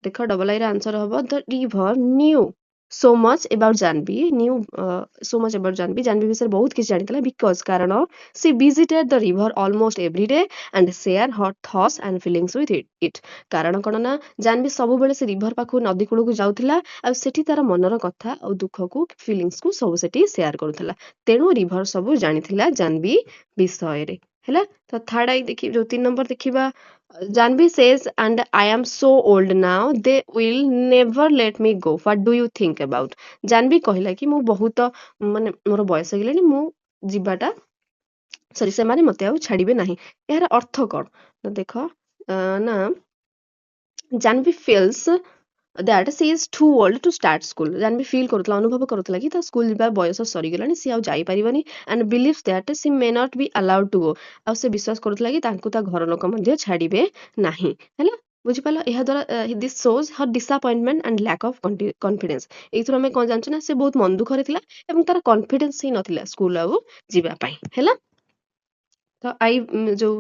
ଦେଖ ଡବଲ ଆଇ ର ଆନ୍ସର ହବ the river knew so much about Janvi knew so much about Janvi ବିଷୟରେ ବହୁତ କିଛି ଜାଣିଥିଲା because କାରଣ she visited the river almost every day and share her thoughts and feelings with it କାରଣ କ'ଣ ନା ଜାନବି ସବୁବେଳେ ସେ ରିଭର ପାଖକୁ ନଦୀ କୂଳକୁ ଯାଉଥିଲା ଆଉ ସେଠି ତାର ମନର କଥା ଆଉ ଦୁଃଖକୁ ଫିଲିଙ୍ଗସକୁ ସବୁ ସେଠି ସେୟାର କରୁଥିଲା। ତେଣୁ ରିଭର ସବୁ ଜାଣିଥିଲା ଜାନବି ବିଷୟରେ ହେଲା। ତ ଥାର୍ଡ ଆଇ ଦେଖି ଯୋଉ 3 ନମ୍ବର ଦେଖିବା Janvi says and I am so old now they will never let me go. What do you think about? Janvi କହିଲା କି ମୁଁ ବହୁତ ମାନେ ମୋର ବୟସ ହେଇଗଲାଣି ମୁଁ ଯିବାଟା ସରି ସେମାନେ ମତେ ଆଉ ଛାଡିବେ ନାହିଁ। ଏହାର ଅର୍ଥ କ'ଣ ଦେଖ ନା Janvi feels that she is too old to start school. Janvi feel କରୁଥିଲା ଅନୁଭବ କରୁଥିଲା କି ତା ସ୍କୁଲ ଯିବା ବୟସ ସରିଗଲାଣି ସିଏ ଆଉ ଯାଇପାରିବନି and believes that she may not be allowed to go ଆଉ ସେ ବିଶ୍ୱାସ କରୁଥିଲା କି ତାଙ୍କୁ ତା ଘର ଲୋକ ମଧ୍ୟ ଛାଡ଼ିବେ ନାହିଁ ହେଲା। ବୁଝିପାରିଲ ଏହା ଦ୍ୱାରା this shows her disappointment and lack of confidence. ଏଇଥିରୁ ଆମେ କ'ଣ ଜାଣିଛୁ ନା ସେ ବହୁତ ମନ ଦୁଃଖରେ ଥିଲା ଏବଂ ତାର କନଫିଡେନ୍ସ ହିଁ ନଥିଲା ସ୍କୁଲ ଆଉ ଯିବା ପାଇଁ ହେଲା। ତ ଆଇ ଯୋଉ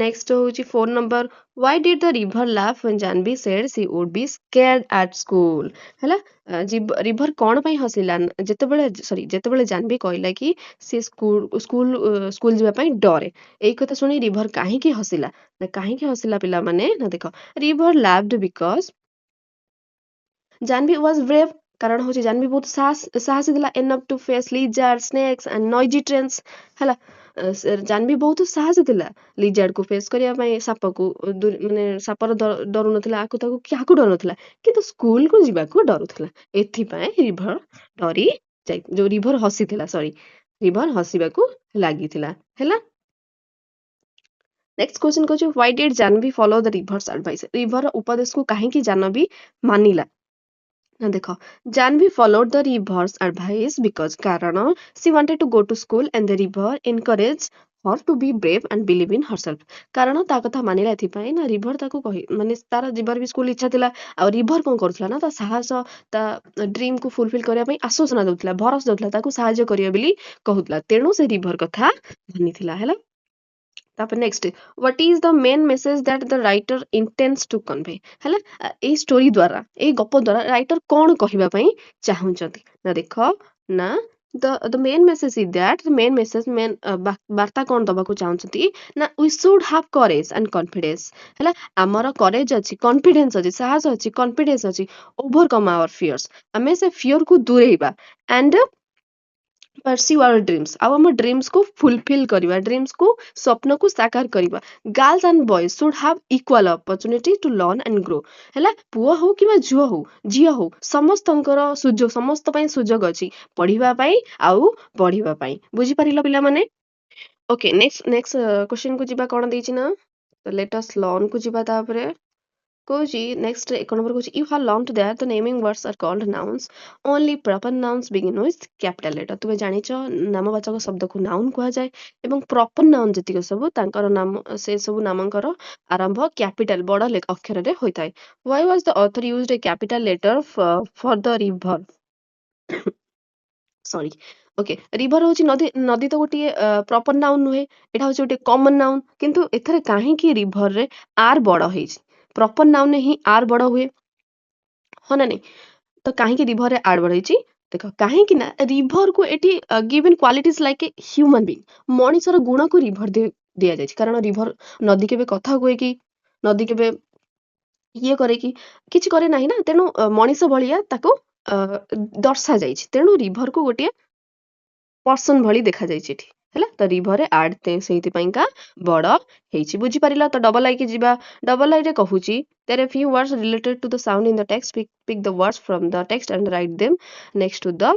ନେକ୍ସଟ ହଉଛି 4 number why did the river laugh when Janvi said she would be scared at school ହେଲା। ରିଭର କ'ଣ ପାଇଁ ହସିଲା ଯେତେବେଳେ ଜାନବୀ କହିଲା କି ସେ ସ୍କୁଲ ଯିବା ପାଇଁ ଡରେ ଏଇ କଥା ଶୁଣି ରିଭର କାହିଁକି ହସିଲା ନା କାହିଁକି ହସିଲା ପିଲାମାନେ ନା ଦେଖ river laughed because Janvi was brave କାରଣ ହଉଛି ଜାନବୀ ବହୁତ ସାହସୀ ଥିଲା enough to face lizards snakes and noisy trains ହେଲା। ଜାନବୀ ବହୁତ ସାହସୀ ଥିଲା ଲିଜାର୍ଡକୁ ଫେସ୍ କରିବା ପାଇଁ ସାପକୁ ମାନେ ସାପର ଡରୁ ନଥିଲା ଆକୁ ତାକୁ କାହାକୁ ଡରୁ ନଥିଲା କିନ୍ତୁ ସ୍କୁଲକୁ ଯିବାକୁ ଡରୁଥିଲା। ଏଥିପାଇଁ ରିଭର ଡରି ଯୋଉ ରିଭର ହସିଥିଲା ରିଭର ହସିବାକୁ ଲାଗିଥିଲା ହେଲା। ନେକ୍ସଟ କ୍ୱେଶ୍ଚନ କହୁଛି why did Janvi follow the river's advice river ଉପଦେଶକୁ କାହିଁକି ଜାନବୀ ମାନିଲା ଦେଖ Janvi followed the river's advice because କାରଣ she wanted to go to school and the river encouraged her to be brave and believe in herself। କାରଣ ତା କଥା ମାନିଲା ଏଥିପାଇଁ ନା river ତାକୁ ମାନେ ତାର ଯିବାର ବି ସ୍କୁଲ ଇଚ୍ଛା ଥିଲା ଆଉ ରିଭର କଣ କରୁଥିଲା ନା ତା ସାହସ ତା ଡ୍ରିମକୁ ଫୁଲଫିଲ କରିବା ପାଇଁ ଆଶ୍ୱାସନା ଦଉଥିଲା ଭରସା ଦଉଥିଲା ତାକୁ ସାହାଯ୍ୟ କରିବ ବୋଲି କହୁଥିଲା ତେଣୁ ସେ ରିଭର କଥା ମାନିଥିଲା ହେଲା। ତାପରେ next what is the main message that the writer intends to convey ହେଲା ଏଇ ଷ୍ଟୋରି ଦ୍ୱାରା ଏଇ ଗପ ଦ୍ୱାରା ରାଇଟର କଣ କହିବା ପାଇଁ ଚାହୁଁଛନ୍ତି ନା ଦେଖ ନା the main message is that the main message ବାର୍ତ୍ତା କଣ ଦବାକୁ ଚାହୁଁଛନ୍ତି ନା we should have courage and confidence ହେଲା ଆମର କରେଜ ଅଛି କନଫିଡେନ୍ସ ଅଛି ସାହସ ଅଛି କନଫିଡେନ୍ସ ଅଛି overcome our fears ଆମେ ସେ fear କୁ ଦୂରେଇବା and pursue our dreams ଆଉ ଆମ dreams କୁ fulfill କରିବା dreams କୁ ସ୍ୱପ୍ନକୁ ସାକାର କରିବା girls and boys should have equal opportunity to learn and grow ହେଲା ପୁଅ ହଉ କିମ୍ବା ଝିଅ ହଉ ସମସ୍ତଙ୍କର ସୁଯୋଗ ସମସ୍ତ ପାଇଁ ସୁଯୋଗ ଅଛି ପଢିବା ପାଇଁ ଆଉ ପଢିବା ପାଇଁ ବୁଝିପାରିଲ ପିଲାମାନେ। ଓକେ ନେକ୍ସଟ କ୍ୱେଶ୍ଚନ କୁ ଯିବା କଣ ଦେଇଛି ନା let us learn କୁ ଯିବା ତାପରେ କହୁଛି next ଏକ ନମ୍ବର କହୁଛି you have learned that the naming words are called nouns only proper nouns begin with capital letter ତୁମେ ଜାଣିଛ ନାମବାଚକ ଶବ୍ଦକୁ noun କୁହାଯାଏ ଏବଂ proper noun ଯେତିକ ସବୁ ତାଙ୍କର ନାମ ସେ ସବୁ ନାମଙ୍କର ଆରମ୍ଭ କ୍ୟାପିଟାଲ ବଡ ଅକ୍ଷରରେ ହୋଇଥାଏ। why was the author used a capital letter for the river sorry okay river ହଉଛି ନଦୀ ନଦୀ ତ ଗୋଟିଏ ପ୍ରପର ନାଉନ୍ ନୁହେଁ ଏଟା ହଉଛି ଗୋଟେ କମନ ନାଉନ୍ କିନ୍ତୁ ଏଥିରେ କାହିଁକି ରିଭରରେ ଆର୍ ବଡ ହେଇଛି ପ୍ରପର ନାଉନ୍ ହିଁ ଆର୍ ବଡ ହୁଏ ହଁ ନା ନାଇଁ ତ କାହିଁକି ରିଭରରେ ଆର୍ ବଡ ହେଇଛି ଦେଖ କାହିଁକି ନା ରିଭରକୁ ଏଠି ଗିଭେନ କ୍ୱାଲିଟିଜ ଲାଇକ ଏ ହ୍ୟୁମାନ ବିଙ୍ଗ ମଣିଷର ଗୁଣକୁ ରିଭର ଦିଆଯାଇଛି କାରଣ ରିଭର ନଦୀ କେବେ କଥା ହୁଏ କି ନଦୀ କେବେ ଇଏ କରେ କି କିଛି କରେ ନାହିଁ ନା ତେଣୁ ମଣିଷ ଭଳିଆ ତାକୁ ଦର୍ଶା ଯାଇଛି ତେଣୁ ରିଭରକୁ ଗୋଟିଏ ପର୍ସନ ଭଳି ଦେଖାଯାଇଛି ଏଠି ହେଲା ତ ରିଭରରେ ଆଡ ସେଇଥିପାଇଁକା ବଡ ହେଇଛି ବୁଝିପାରିଲ ତ ଡବଲ ଆଇ କି ଯିବା ଡବଲ ଆଇ ରେ କହୁଛି there are few words related to the sound in the text pick the words from the text and write them next to the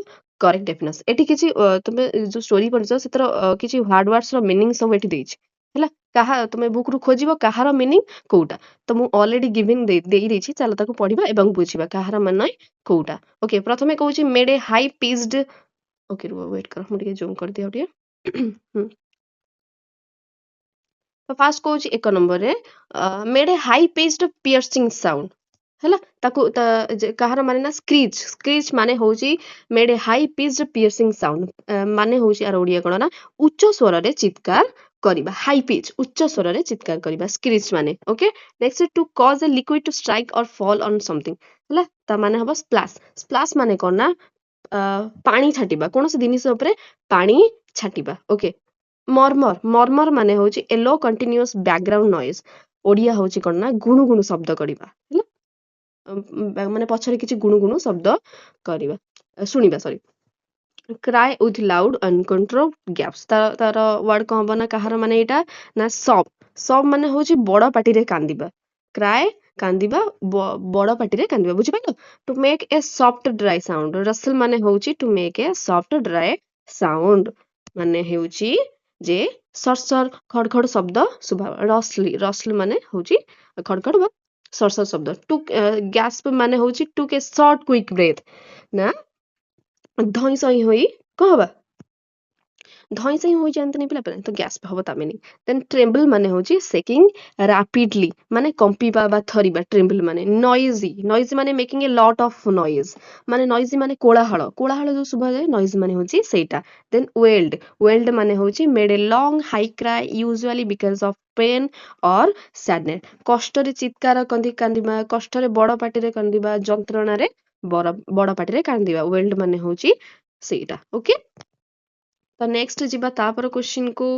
correct definition ଏଠି କିଛି ତମେ ଯୋଉ ଷ୍ଟୋରି ପଢିଛ ସେଥିର କିଛି ୱାର୍ଡ ୱାର୍ଡସ ର ମିନିଂ ସବୁ ଏଠି ଦେଇଛି ହେଲା କାହା ତମେ ବୁକ୍ ରୁ ଖୋଜିବ କାହାର ମିନିଂ କୋଉଟା ତ ମୁଁ ଅଲରେଡି ଗିଭିଂ ଦେଇଛି ଚାଲ ତାକୁ ପଢିବା ଏବଂ ବୁଝିବା କାହାର ମାନେ କୋଉଟା ଓକେ ପ୍ରଥମେ କହୁଛି made a high pitched okay ରୁହ ୱେଟ୍ କର ମୁଁ ଟିକେ ଜୁମ୍ କରିଦିଏ ଆଉ ଟିକେ ତ ଫାର୍ଷ୍ଟ କହୁଛି ଏକ ନମ୍ବରରେ made a high pitched piercing sound ହେଲା ତାକୁ କାହାର ମାନେ ନା ସ୍କ୍ରିଚ୍ ମାନେ ହଉଛି made a high pitched piercing sound ମାନେ ହଉଛି ଆର ଓଡିଆ କଣ ନା ଉଚ୍ଚ ସ୍ୱରରେ ଚିତ୍କାର କରିବା ହାଇ ପିଚ୍ ଉଚ୍ଚ ସ୍ୱରରେ ଚିତ୍କାର କରିବା ସ୍କ୍ରିଚ୍ ମାନେ okay next to cause a liquid to strike or fall on something ହେଲା ତା ମାନେ ହବ ସ୍ପ୍ଲାଶ ମାନେ କଣ ନା ପାଣି ଛାଟିବା କୌଣସି ଜିନିଷ ଉପରେ ପାଣି ଛାଟିବା ଓକେ ମର୍ମର ମାନେ ହଉଛି ଏ ଲୋ କଣ୍ଟିନ୍ୟୁଅସ୍ ବ୍ୟାକଗ୍ରାଉଣ୍ଡ ନଏଜ ଓଡିଆ ହଉଛି କଣ ନା ଗୁଣୁ ଗୁଣୁ ଶବ୍ଦ କରିବା ହେଲା ମାନେ ପଛରେ କିଛି ଗୁଣୁ ଗୁଣୁ ଶବ୍ଦ କରିବା ଶୁଣିବା ସରି କ୍ରାଏ ୱିଥ ଲାଉଡ ଅନକଣ୍ଟ୍ରୋଲ ଗ୍ୟାପ୍ସ ତାର ୱାର୍ଡ କଣ ହବ ନା କାହାର ମାନେ ଏଇଟା ନା ସବ୍ ମାନେ ହଉଛି ବଡ ପାଟିରେ କାନ୍ଦିବା କ୍ରାଏ କାନ୍ଦିବା ବଡ ପାଟିରେ କାନ୍ଦିବା ବୁଝିପାରିଲ ଟୁ ମେକ୍ ଏ ସଫ୍ଟ ଡ୍ରାଏ ସାଉଣ୍ଡ ରସଲ ମାନେ ହଉଛି ଟୁ ମେକ୍ ଏ ସଫ୍ଟ ଡ୍ରାଏ ସାଉଣ୍ଡ ମାନେ ହେଉଛି ଯେ ସର ଖଡ ଖଡ ଶବ୍ଦ ଶୁଭା ରସଲି ମାନେ ହଉଛି ଖଡ ଖଡ ବା ସର ଶବ୍ଦ ଟୁ ଗ୍ୟାସ୍ପ ମାନେ ହଉଛି ଟୁ କେ ସର୍ଟ କୁଇକ୍ ବ୍ରେଥ୍ ନା ଧଇଁ ସଇଁ ହୋଇ କଣ ହବା ଧଇଁ ସଇଁ ହୋଇ ଯାଆନ୍ତିନି ପିଲା ତ ଗ୍ୟାସ୍ପ ହବ ତା ମିନିଂ ଦେନ୍ ଟ୍ରେମ୍ବଲ ମାନେ ହଉଛି ସେକିଂ ରାପିଡଲି ମାନେ କମ୍ପିବା ବା ଥରିବା ଟ୍ରେମ୍ବଲ ମାନେ ନଏଜି ମାନେ making A lot of noise ମାନେ ନଏଜି ମାନେ କୋଳାହଳ ଯୋଉ ଶୁଭାଯାଏ ନଏଜ ମାନେ ହଉଛି ସେଇଟା ଦେନ୍ ୱେଲ୍ଡ ମାନେ ହଉଛି made a long high cry usually because of pain or sadness କଷ୍ଟରେ ଚିତ୍କାର କାନ୍ଦିବା କଷ୍ଟରେ ବଡ ପାଟିରେ କାନ୍ଦିବା ଯନ୍ତ୍ରଣାରେ ବଡ ପାଟିରେ କାନ୍ଦିବା ୱେଲ୍ଡ ମାନେ ହଉଛି ସେଇଟା ଓକେ ତ ନେକ୍ସଟ ଯିବା ତାପର କ୍ୱେଶ୍ଚିନ୍ କୁ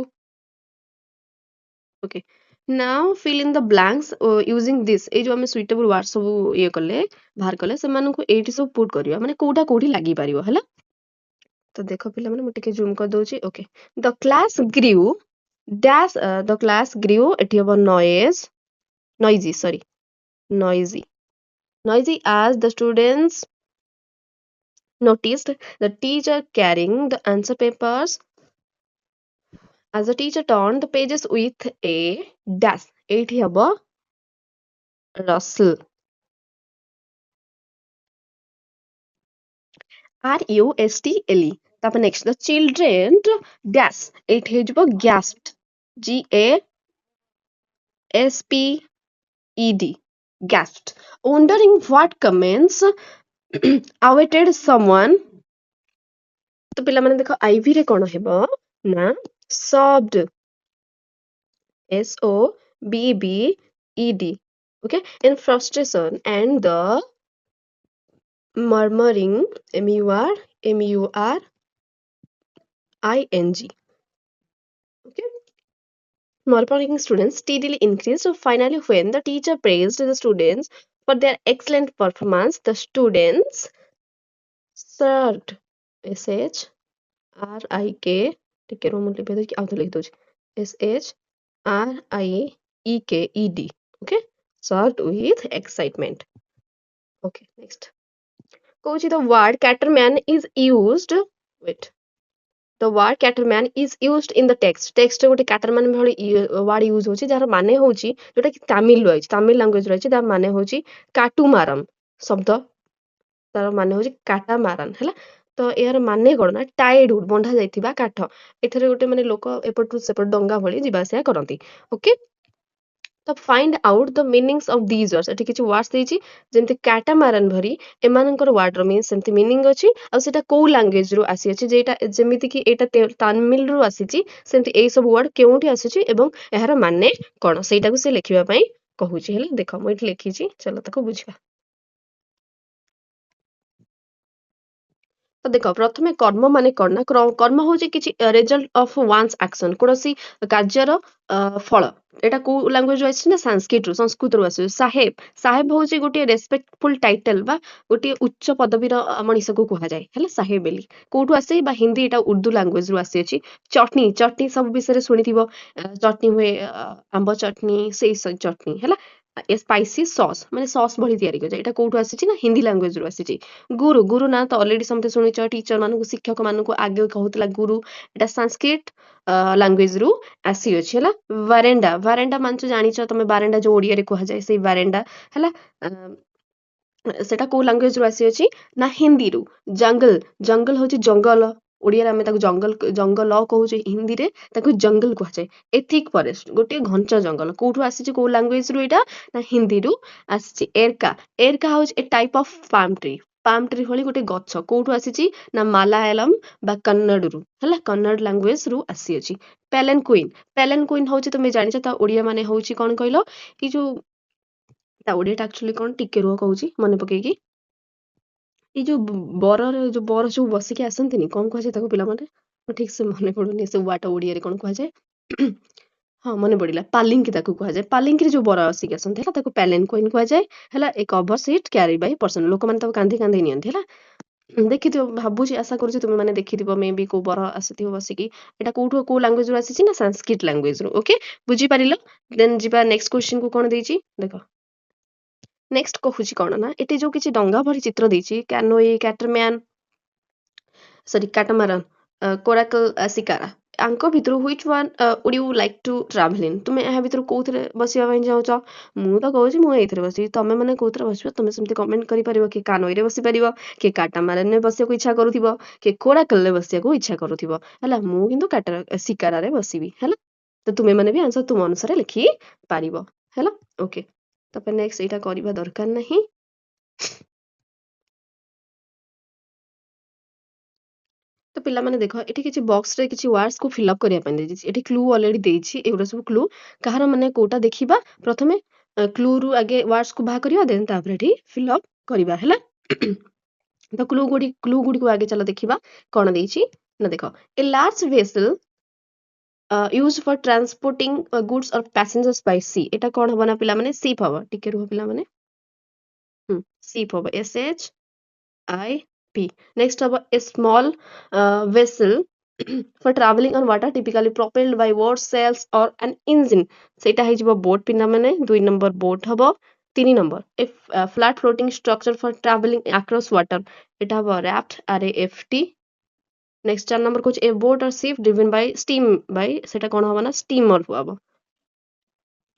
okay now fill in the blanks using this ଏଇ ଯୋଉ ଆମେ ସୁଇଟେବଲ ୱାର୍ଡ ସବୁ ଇଏ କଲେ ବାହାର କଲେ ସେମାନଙ୍କୁ ଏଇଠି ସବୁ ପୁଟ୍ କରିବା ମାନେ କୋଉଟା କୋଉଠି ଲାଗିପାରିବ ହେଲା ତ ଦେଖ ପିଲାମାନେ ମୁଁ ଟିକେ ଜୁମ୍ କରିଦଉଛି okay the class grew the class grew ଏଠି ହବ noisy noisy as the students noticed the teacher carrying the answer papers as the teacher turned the pages with a dash ଏଇଠି ହବ rustle RUSTLE तापर next the children dash at hey जब gasped GASPED gasped wondering what comments awaited someone तो पिला माने देखो ivy रे कोन हेबो ना sobbed SOBBED okay in frustration and the murmuring MURMURING okay murmuring students steadily increased. So finally, when the teacher praised the students for their excellent performance, the students surged. SHRIK ଟିକେ ରୁହ ମୁଁ ଲିପି ଦେଇକି ଆଉ ଥରେ ଲେଖି ଦଉଛି SHRIEKED okay surged with excitement. Okay next କହୁଛି the word caterman is used wait the word caterman is used in the text ଗୋଟେ caterman ଭଳି word use ହଉଛି ଯାହାର ମାନେ ହଉଛି ଯୋଉଟା କି ତାମିଲ ରହିଛି ତାମିଲ ଲାଙ୍ଗୁଏଜ ରହିଛି ତାର ମାନେ ହଉଛି କାଟୁମାରମ ଶବ୍ଦ ତାର ମାନେ ହଉଛି କାଟାମାରାନ ହେଲା ତ ଏହାର ମାନେ କଣ ନା ଟାଏଡ ଉଡ୍ ବନ୍ଧା ଯାଇଥିବା କାଠ ଏଥିରେ ଗୋଟେ ମାନେ ଲୋକ ଏପଟରୁ ସେପଟ ଡଙ୍ଗା ଭଳି ଯିବା ଆସିବା କରନ୍ତି ଓକେ ତ find out the meanings of these words ଏଠି କିଛି ୱାର୍ଡସ୍ ଦେଇଛି ଯେମିତି କାଟାମାରାନ ଭରି ଏମାନଙ୍କର ୱାର୍ଡର ମିନିଂ ସେମିତି ମିନିଂ ଅଛି ଆଉ ସେଟା କୋଉ ଲାଙ୍ଗୁଏଜରୁ ଆସିଅଛି ଯେଟା ଯେମିତିକି ଏଇଟା ତାମିଲରୁ ଆସିଛି ସେମିତି ଏଇ ସବୁ ୱାର୍ଡ କେଉଁଠି ଆସିଛି ଏବଂ ଏହାର ମାନେ କଣ ସେଇଟାକୁ ସେ ଲେଖିବା ପାଇଁ କହୁଛି ହେଲା ଦେଖ ମୁଁ ଏଠି ଲେଖିଛି ଚାଲ ତାକୁ ବୁଝିବା ତ ଦେଖ ପ୍ରଥମେ କର୍ମ ମାନେ କଣ ନା କର୍ମ ହଉଛି କିଛି ରେଜଲ୍ଟ ଅଫ ୱାନ୍ସ ଆକ୍ସନ କୌଣସି କାର୍ଯ୍ୟର ଫଳ ଏଟା କୋଉ ଲାଙ୍ଗୁଏଜରୁ ଆସିଛି ନା ସଂସ୍କୃତରୁ ଆସିଛି ସାହେବ ହଉଛି ଗୋଟିଏ ରେସପେକ୍ଟଫୁଲ ଟାଇଟେଲ ବା ଗୋଟିଏ ଉଚ୍ଚ ପଦବୀର ମଣିଷକୁ କୁହାଯାଏ ହେଲା ସାହେବ ବୋଲି କୋଉଠୁ ଆସେ ବା ହିନ୍ଦୀ ଏଟା ଉର୍ଦ୍ଦୁ ଲାଙ୍ଗୁଏଜରୁ ଆସିଛି ଚଟନି ସବୁ ବିଷୟରେ ଶୁଣିଥିବ ଚଟନି ହୁଏ ଆମ୍ବ ଚଟନି ସେଇ ଚଟନି ହେଲା ସ୍ପାଇସି ସସ୍ ମାନେ ସସ୍ ଭଳି ତିଆରି କରାଯାଏ ଏଟା କୋଉଠୁ ଆସିଛି ନା ହିନ୍ଦୀ ଲାଙ୍ଗୁଏଜରୁ ଆସିଛି ଗୁରୁ ନା ତ ଅଲରେଡି ସମସ୍ତେ ଶୁଣିଛ ଟିଚର ମାନଙ୍କୁ ଶିକ୍ଷକ ମାନଙ୍କୁ ଆଗେ କହୁଥିଲା ଗୁରୁ ଏଟା ସାଂସ୍କ୍ରିଟ ଲାଙ୍ଗୁଏଜରୁ ଆସିଅଛି ହେଲା ଭାରେଣ୍ଡା ମାନେ ତ ଜାଣିଛ ତମେ ବାରେଣ୍ଡା ଯୋଉ ଓଡିଆରେ କୁହାଯାଏ ସେଇ ବାରେଣ୍ଡା ହେଲା ସେଟା କୋଉ ଲାଙ୍ଗୁଏଜରୁ ଆସିଅଛି ନା ହିନ୍ଦୀରୁ ଜଙ୍ଗଲ ହଉଛି ଜଙ୍ଗଲ ଓଡିଆରେ ଆମେ ତାକୁ ଜଙ୍ଗଲ କହୁଛେ ହିନ୍ଦୀରେ ତାକୁ ଜଙ୍ଗଲ କୁହାଯାଏ ଏଥିକ ଫରେଷ୍ଟ ଗୋଟିଏ ଘଞ୍ଚ ଜଙ୍ଗଲ କୋଉଠୁ ଆସିଛି କୋଉ ଲାଙ୍ଗୁଏଜରୁ ଏଇଟା ନା ହିନ୍ଦୀରୁ ଆସିଛି ଏରକା ହଉଛି ଏ ଟାଇପ ଅଫ ପାମ୍ ଟ୍ରି ଭଳି ଗୋଟେ ଗଛ କୋଉଠୁ ଆସିଛି ନା ମାଲାୟାଲମ ବା କନ୍ନଡରୁ ହେଲା କନ୍ନଡ ଲାଙ୍ଗୁଏଜରୁ ଆସିଅଛି ପ୍ୟାଲେନ କୁଇନ ହଉଛି ତମେ ଜାଣିଛ ତା ଓଡିଆ ମାନେ ହଉଛି କଣ କହିଲ ଏଇ ଯୋଉ ତା ଓଡିଆଟା ଆକ୍ଚୁଆଲି କଣ ଟିକେ ରୁହ କହୁଛି ମନେ ପକେଇକି ଏଇ ଯୋଉ ବର ଯୋଉ ବସିକି ଆସନ୍ତିନି କଣ କୁହାଯାଏ ତାକୁ ପିଲାମାନେ ଠିକ ସେ ମନେ ପଡୁନି ସେ ୱାର୍ଡଟା ଓଡିଆରେ କଣ କୁହାଯାଏ ହଁ ମନେ ପଡିଲା ପାଲିଙ୍କି ତାକୁ କୁହାଯାଏ ପାଲିଙ୍କିରେ ଯୋଉ ବର ଆସିକି ଆସନ୍ତି ହେଲା ତାକୁ ପ୍ୟାଲେନ କୁଇନ କୁହାଯାଏ ହେଲା a cover seat carry by person ଲୋକମାନେ ତାକୁ କାନ୍ଧି ନିଅନ୍ତି ହେଲା ଦେଖିଥିବ ଭାବୁଛି ଆଶା କରୁଛି ତୁମେ ମାନେ ଦେଖିଥିବ ମେ ବି କୋଉ ବର ଆସିଥିବ ବସିକି ଏଟା କୋଉ ଲାଙ୍ଗୁଏଜରୁ ଆସିଛି ନା ସାଂସ୍କ୍ରିଟ ଲାଙ୍ଗୁଏଜରୁ ଓକେ ବୁଝିପାରିଲ ଦେନ୍ ଯିବା ନେକ୍ସଟ କ୍ୱେଶ୍ଚିନ୍ କୁ କଣ ଦେଇଛି ଦେଖ ନେକ୍ସଟ କହୁଛି କଣ ନା ଏଠି ଯୋଉ କିଛି ଡଙ୍ଗା ଭଳି ଚିତ୍ର ଦେଇଛି କ୍ୟାନୋଇ କାଟାମାରାନ କୋରାକଲ ଶିକାରା ଆଙ୍କ ଭିତରୁ which one would you like to travel in ତୁମେ ଏହା ଭିତରୁ କୋଉଥିରେ ବସିବା ପାଇଁ ଚାହୁଁଛ ମୁଁ ତ କହୁଛି ମୁଁ ଏଇଥିରେ ବସିବି ତମେ ମାନେ କୋଉଥିରେ ବସିବ ତମେ ସେମିତି କମେଣ୍ଟ କରିପାରିବ କି କାନୋଇରେ ବସିପାରିବ କି କାଟାମାରାନରେ ବସିବାକୁ ଇଚ୍ଛା କରୁଥିବ କି କୋରାକଲରେ ବସିବାକୁ ଇଚ୍ଛା କରୁଥିବ ହେଲା ମୁଁ କିନ୍ତୁ ଶିକାରାରେ ବସିବି ହେଲା ତ ତୁମେ ମାନେ ବି ଆନ୍ସର ତୁମ ଅନୁସାରେ ଲେଖି ପାରିବ ହେଲା ଓକେ ତାପରେ ନେକ୍ସଟ ଏଇଟା କରିବା ଦରକାର ନାହିଁ ତ ପିଲାମାନେ ଦେଖ ଏଠି କିଛି ବକ୍ସରେ କିଛି ୱାର୍ଡସକୁ ଫିଲ୍ଅପ୍ କରିବା ପାଇଁ ଦେଇଛି ଏଠି କ୍ଲୁ ଅଲରେଡି ଦେଇଛି ଏଗୁଡ଼ା ସବୁ କ୍ଲୁ କାହାର ମାନେ କୋଉଟା ଦେଖିବା ପ୍ରଥମେ କ୍ଲୁରୁ ଆଗେ ୱାର୍ଡସକୁ ବାହାର କରିବା ଦେନ୍ ତାପରେ ଏଠି ଫିଲ୍ଅପ୍ କରିବା ହେଲା ତ କ୍ଲୁ ଗୁଡ଼ିକୁ ଆଗେ ଚାଲ ଦେଖିବା କଣ ଦେଇଛି ନା ଦେଖ ଏ ଲାର୍ଜ ଭେସେଲ ୟୁଜ୍ ଫର ଟ୍ରାନ୍ସପୋର୍ଟିଂ ଗୁଡ୍ସ ଅର ପ୍ୟାସେଞ୍ଜର୍ସ ବାଇ ସି ଏଟା କଣ ହବ ନା ପିଲାମାନେ ସିପ୍ ହବ ଟିକେ ରୁହ ପିଲାମାନେ ସିପ୍ ହବ SHIP next haba a small vessel for traveling on water typically propelled by boat sails or an engine ସେଇଟା ହେଇଯିବ ବୋଟ୍ ପିଲାମାନେ 2 ନମ୍ବର ବୋଟ୍ ହବ 3 number a flat floating structure for traveling across water ଏଟା ହବ raft RAFT next 4 ନମ୍ବର କହୁଛି a boat or ship driven by steam by ସେଟା କଣ ହବ ନା steamer ହବ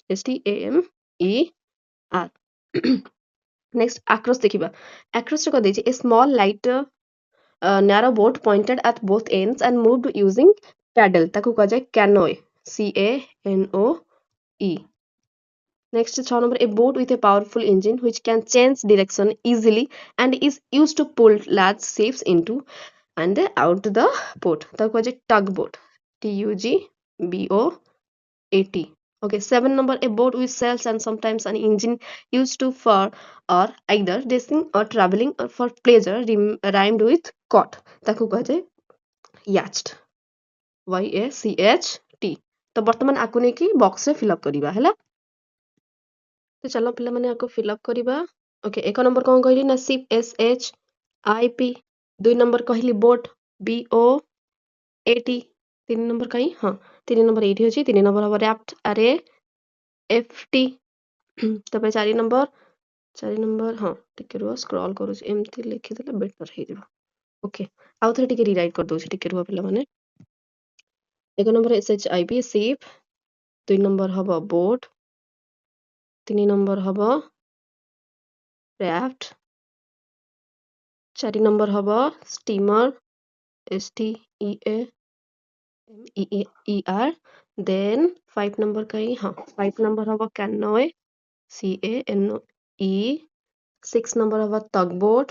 STAMER next across ଦେଖିବା across ରେ କଣ ଦେଇଛି a small lighter narrow boat pointed at both ends and moved using paddle ତାକୁ କୁହାଯାଏ canoe CANOE. Next 6 number, a boat with a powerful engine which can change direction easily and is used to pull large ships into and out the port ତାକୁ କୁହାଯାଏ tugboat TUGBOAT. Okay, 7 number, a boat with sails and sometimes an engine used to for or either racing or traveling or for pleasure rhymed with caught ତାକୁ କୁହାଯାଏ yacht YACHT. ତ ବର୍ତ୍ତମାନ ଆକୁ ନେଇକି ବକ୍ସରେ fill up କରିବା ହେଲା। ତ ଚାଲ ପିଲାମାନେ ଆକୁ ଫିଲ୍ଅପ୍ କରିବା। ଓକେ, 1 ନମ୍ବର କ'ଣ କହିଲି ନା ସିପ୍ SHIP, 2 ନମ୍ବର କହିଲି ବୋଟ୍ BOAT, 3 ନମ୍ବର କାହିଁ ହଁ 3 ନମ୍ବର ଏଇଠି ଅଛି, 3 ନମ୍ବର ହବ ରାଫ୍ଟ RAFT। ତାପରେ 4 ନମ୍ବର ହଁ ଟିକେ ରୁହ ସ୍କ୍ରଲ୍ କରୁଛି, ଏମିତି ଲେଖିଦେଲେ ବେଟର ହେଇଯିବ। ଓକେ, ଆଉ ଥରେ ଟିକେ ରିରାଇଟ୍ କରିଦେଉଛି, ଟିକେ ରୁହ ପିଲାମାନେ। 1 ନମ୍ବର SHIP ସିପ୍, 2 ନମ୍ବର ହବ ବୋଟ୍, 3 ନମ୍ବର ହବ ରାଫ୍ଟ, 4 ନମ୍ବର ହବ steamer STEAMER, then 5 ନମ୍ବର କାହିଁ ହଁ 5 ନମ୍ବର ହବ canoe CANOE, 6 ନମ୍ବର ହବ tugboat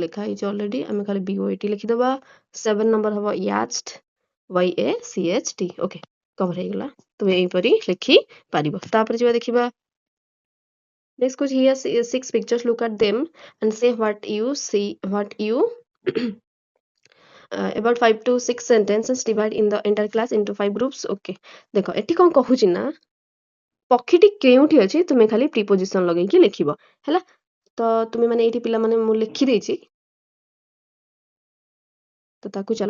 ଲେଖା ହେଇଛି ଅଲରେଡି, ଆମେ ଖାଲି BOAT ଲେଖିଦବା। 7 ନମ୍ବର ହବ yacht YACHT। ଓକେ, କଭର ହେଇଗଲା, ତୁମେ ଏଇପରି ଲେଖି ପାରିବ। ତାପରେ ଯିବା ଦେଖିବା। Next question, here 6 pictures, look at them and say what you see, what you about 5 to 6 sentences divide in the entire class into 5 groups. Okay, ଦେଖ ଏଠି କ'ଣ କହୁଛି ନା ପକ୍ଷୀଟି କେଉଁଠି ଅଛି ତୁମେ ଖାଲି ପ୍ରିପୋଜିସନ ଲଗେଇକି ଲେଖିବ ହେଲା। ତ ତୁମେ ମାନେ ଏଇଠି ପିଲାମାନେ ମୁଁ ଲେଖିଦେଇଛି, ତ ତାକୁ ଚାଲ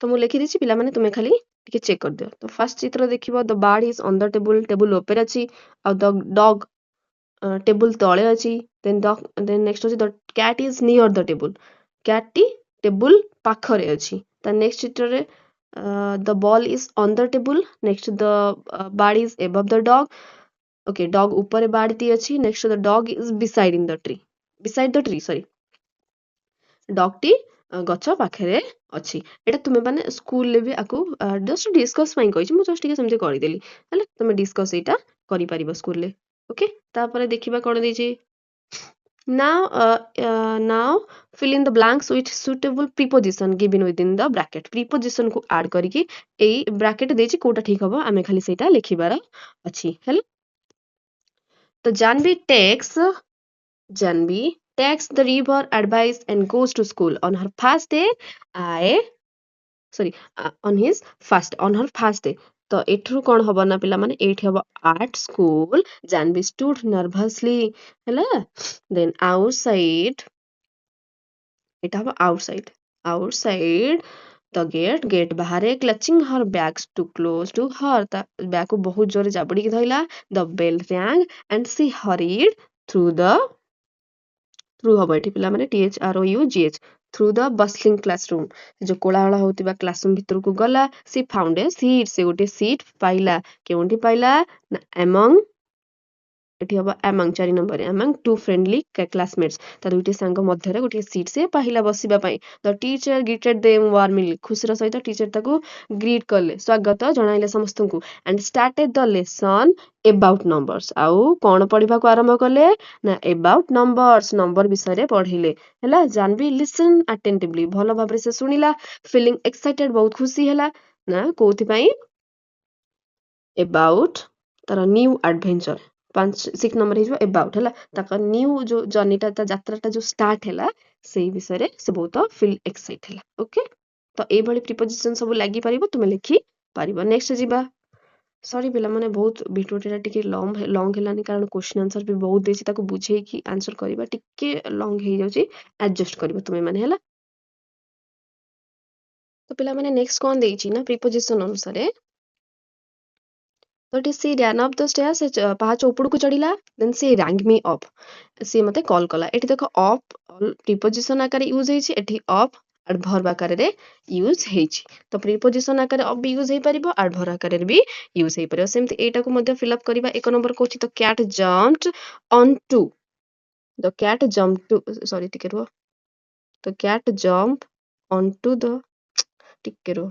ତ ମୁଁ ଲେଖିଦେଇଛି, ପିଲାମାନେ ତୁମେ ଖାଲି ଟିକେ ଚେକ୍ କରିଦିଅ। ତ ଫାର୍ଷ୍ଟ ଚିତ୍ର ଦେଖିବ, the bird is on the table, table ଉପରେ ଅଛି, ଆଉ ଦ ଡଗ୍ ଟେବୁଲ ତଳେ ଅଛି। ଦେନ୍ ନେକ୍ସଟ ଅଛି the cat is near the table, କ୍ୟାଟ୍ଟି ଟେବୁଲ ପାଖରେ ଅଛି। ତା ନେକ୍ସଟ ଚିତ୍ରରେ the ball is on the table, next the bird is above the dog. Okay, dog ଉପରେ ବାର୍ଡଟି ଅଛି। Next the dog is beside the tree sorry, ଡଗ୍ଟି ଗଛ ପାଖରେ ଅଛି। ଏଇଟା ତୁମେ ମାନେ ସ୍କୁଲରେ ବି ଆକୁ ଜଷ୍ଟ ଡିସ୍କସ୍ ପାଇଁ କହିଛି, ମୁଁ ଜଷ୍ଟ ଟିକେ ସେମିତି କରିଦେଲି ହେଲା, ତୁମେ ଡିସ୍କସ୍ ଏଇଟା କରିପାରିବ ସ୍କୁଲରେ। ଓକେ, ତାପରେ ଦେଖିବା କ'ଣ ଦେଇଛି। now fill in the blanks with suitable preposition given within the bracket। preposition କୁ add କରିକି ଏଇ bracket ଦେଇଛି, କୋଉଟା ଠିକ ହବ ଆମେ ଖାଲି ସେଇଟା ଲେଖିବାର ଅଛି ହେଲା। ତ Janvi takes the river advice and goes to school on her first day on her first day। ତ ଏଠରୁ କ'ଣ ହବ ନା ପିଲାମାନେ, ଏଇଠି ହବ at school Janvi stood nervously ହେଲା। then outside, ଏଇଟା ହବ outside the gate ବାହାରେ clutching her bags too close to her, ତା ବ୍ୟାଗକୁ ବହୁତ ଜୋରେ ଜାବୁଡ଼ିକି ଧଇଲା। the bell rang and she hurried through ହବ ଏଠି ପିଲାମାନେ THROUGH through the bustling classroom, ଯୋଉ କୋଳାହଳ ହଉଥିବା କ୍ଲାସରୁମ୍ ଭିତରକୁ ଗଲା। she found a seat, ସେ ଗୋଟେ ସିଟ୍ ପାଇଲା। କେଉଁଠି ପାଇଲା ନା among, ଏଠି ହବ among 4 number among two friendly classmates, ତା ଦୁଇଟି ସାଙ୍ଗ ମଧ୍ୟରେ ଗୋଟିଏ ସିଟ୍ ସେ ପାଇଲା ବସିବା ପାଇଁ। the teacher greeted them warmly, ଖୁସିର ସହିତ ଟିଚର ତାକୁ ଗ୍ରିଟ୍ କଲେ, ସ୍ୱାଗତ ଜଣାଇଲେ ସମସ୍ତଙ୍କୁ। and started the lesson about numbers, ଆଉ କ'ଣ ପଢିବାକୁ ଆରମ୍ଭ କଲେ ନା about numbers, ନମ୍ବର ବିଷୟରେ ପଢିଲେ ହେଲା। Janvi listen attentively, ଭଲ ଭାବରେ ସେ ଶୁଣିଲା। feeling excited, ବହୁତ ଖୁସି ହେଲା ନା କୋଉଥିପାଇଁ, about ତାର ନ୍ୟୁ ଆଡଭେଞ୍ଚର। 6 ନମ୍ବର ହେଇଯିବ about ହେଲା, ତାଙ୍କ ନ୍ୟୁ ଯୋଉ ଜର୍ଣ୍ଣିଟା, ତା ଯାତ୍ରାଟା ଯୋଉ ଷ୍ଟାର୍ଟ ହେଲା ସେଇ ବିଷୟରେ ସେ ବହୁତ ଫିଲ୍ ଏକ୍ସାଇଟ୍ ହେଲା। ଓକେ, ତ ଏଇଭଳି ପ୍ରିପୋଜିସନ ସବୁ ଲାଗିପାରିବ, ତୁମେ ଲେଖି ପାରିବ। ନେକ୍ସଟ ଯିବା। ସରି ପିଲାମାନେ, ବହୁତ ଭିଡ଼ିଓଟା ଟିକେ ଲଙ୍ଗ ହେଲାନି, କାରଣ କ୍ୱେଶ୍ଚନ ଆନ୍ସର ବି ବହୁତ ଦେଇଛି, ତାକୁ ବୁଝେଇକି ଆନ୍ସର କରିବା ଟିକେ ଲଙ୍ଗ ହେଇଯାଉଛି, ଆଡଜଷ୍ଟ କରିବ ତୁମେ ମାନେ ହେଲା। ତ ପିଲାମାନେ ନେକ୍ସଟ କ'ଣ ଦେଇଛି ନା ପ୍ରିପୋଜିସନ ଅନୁସାରେ, ତ she ran up the stairs, ସେ ପାହାଚ ଉପରକୁ ଚଢିଲା। then she rang me up, ସିଏ ମତେ କଲ୍ କଲା। ଏଠି ଦେଖ up ପ୍ରିପୋଜିସନ ଆକାରରେ ୟୁଜ ହେଇଛି, ଏଠି up adverb ଆକାରରେ ୟୁଜ ହେଇଛି। ତ ପ୍ରିପୋଜିସନ ଆକାରରେ up ବି ୟୁଜ ହେଇପାରିବ, adverb ଆକାରରେ ବି ୟୁଜ ହେଇପାରିବ। ସେମିତି ଏଇଟାକୁ ମଧ୍ୟ ଫିଲ୍ଅପ୍ କରିବା। 1 ନମ୍ବର କହୁଛି the cat jumped onto, the cat jumped to, ସରି ଟିକେ ରୁହ, the cat jumped onto the ଟିକେ ରୁହ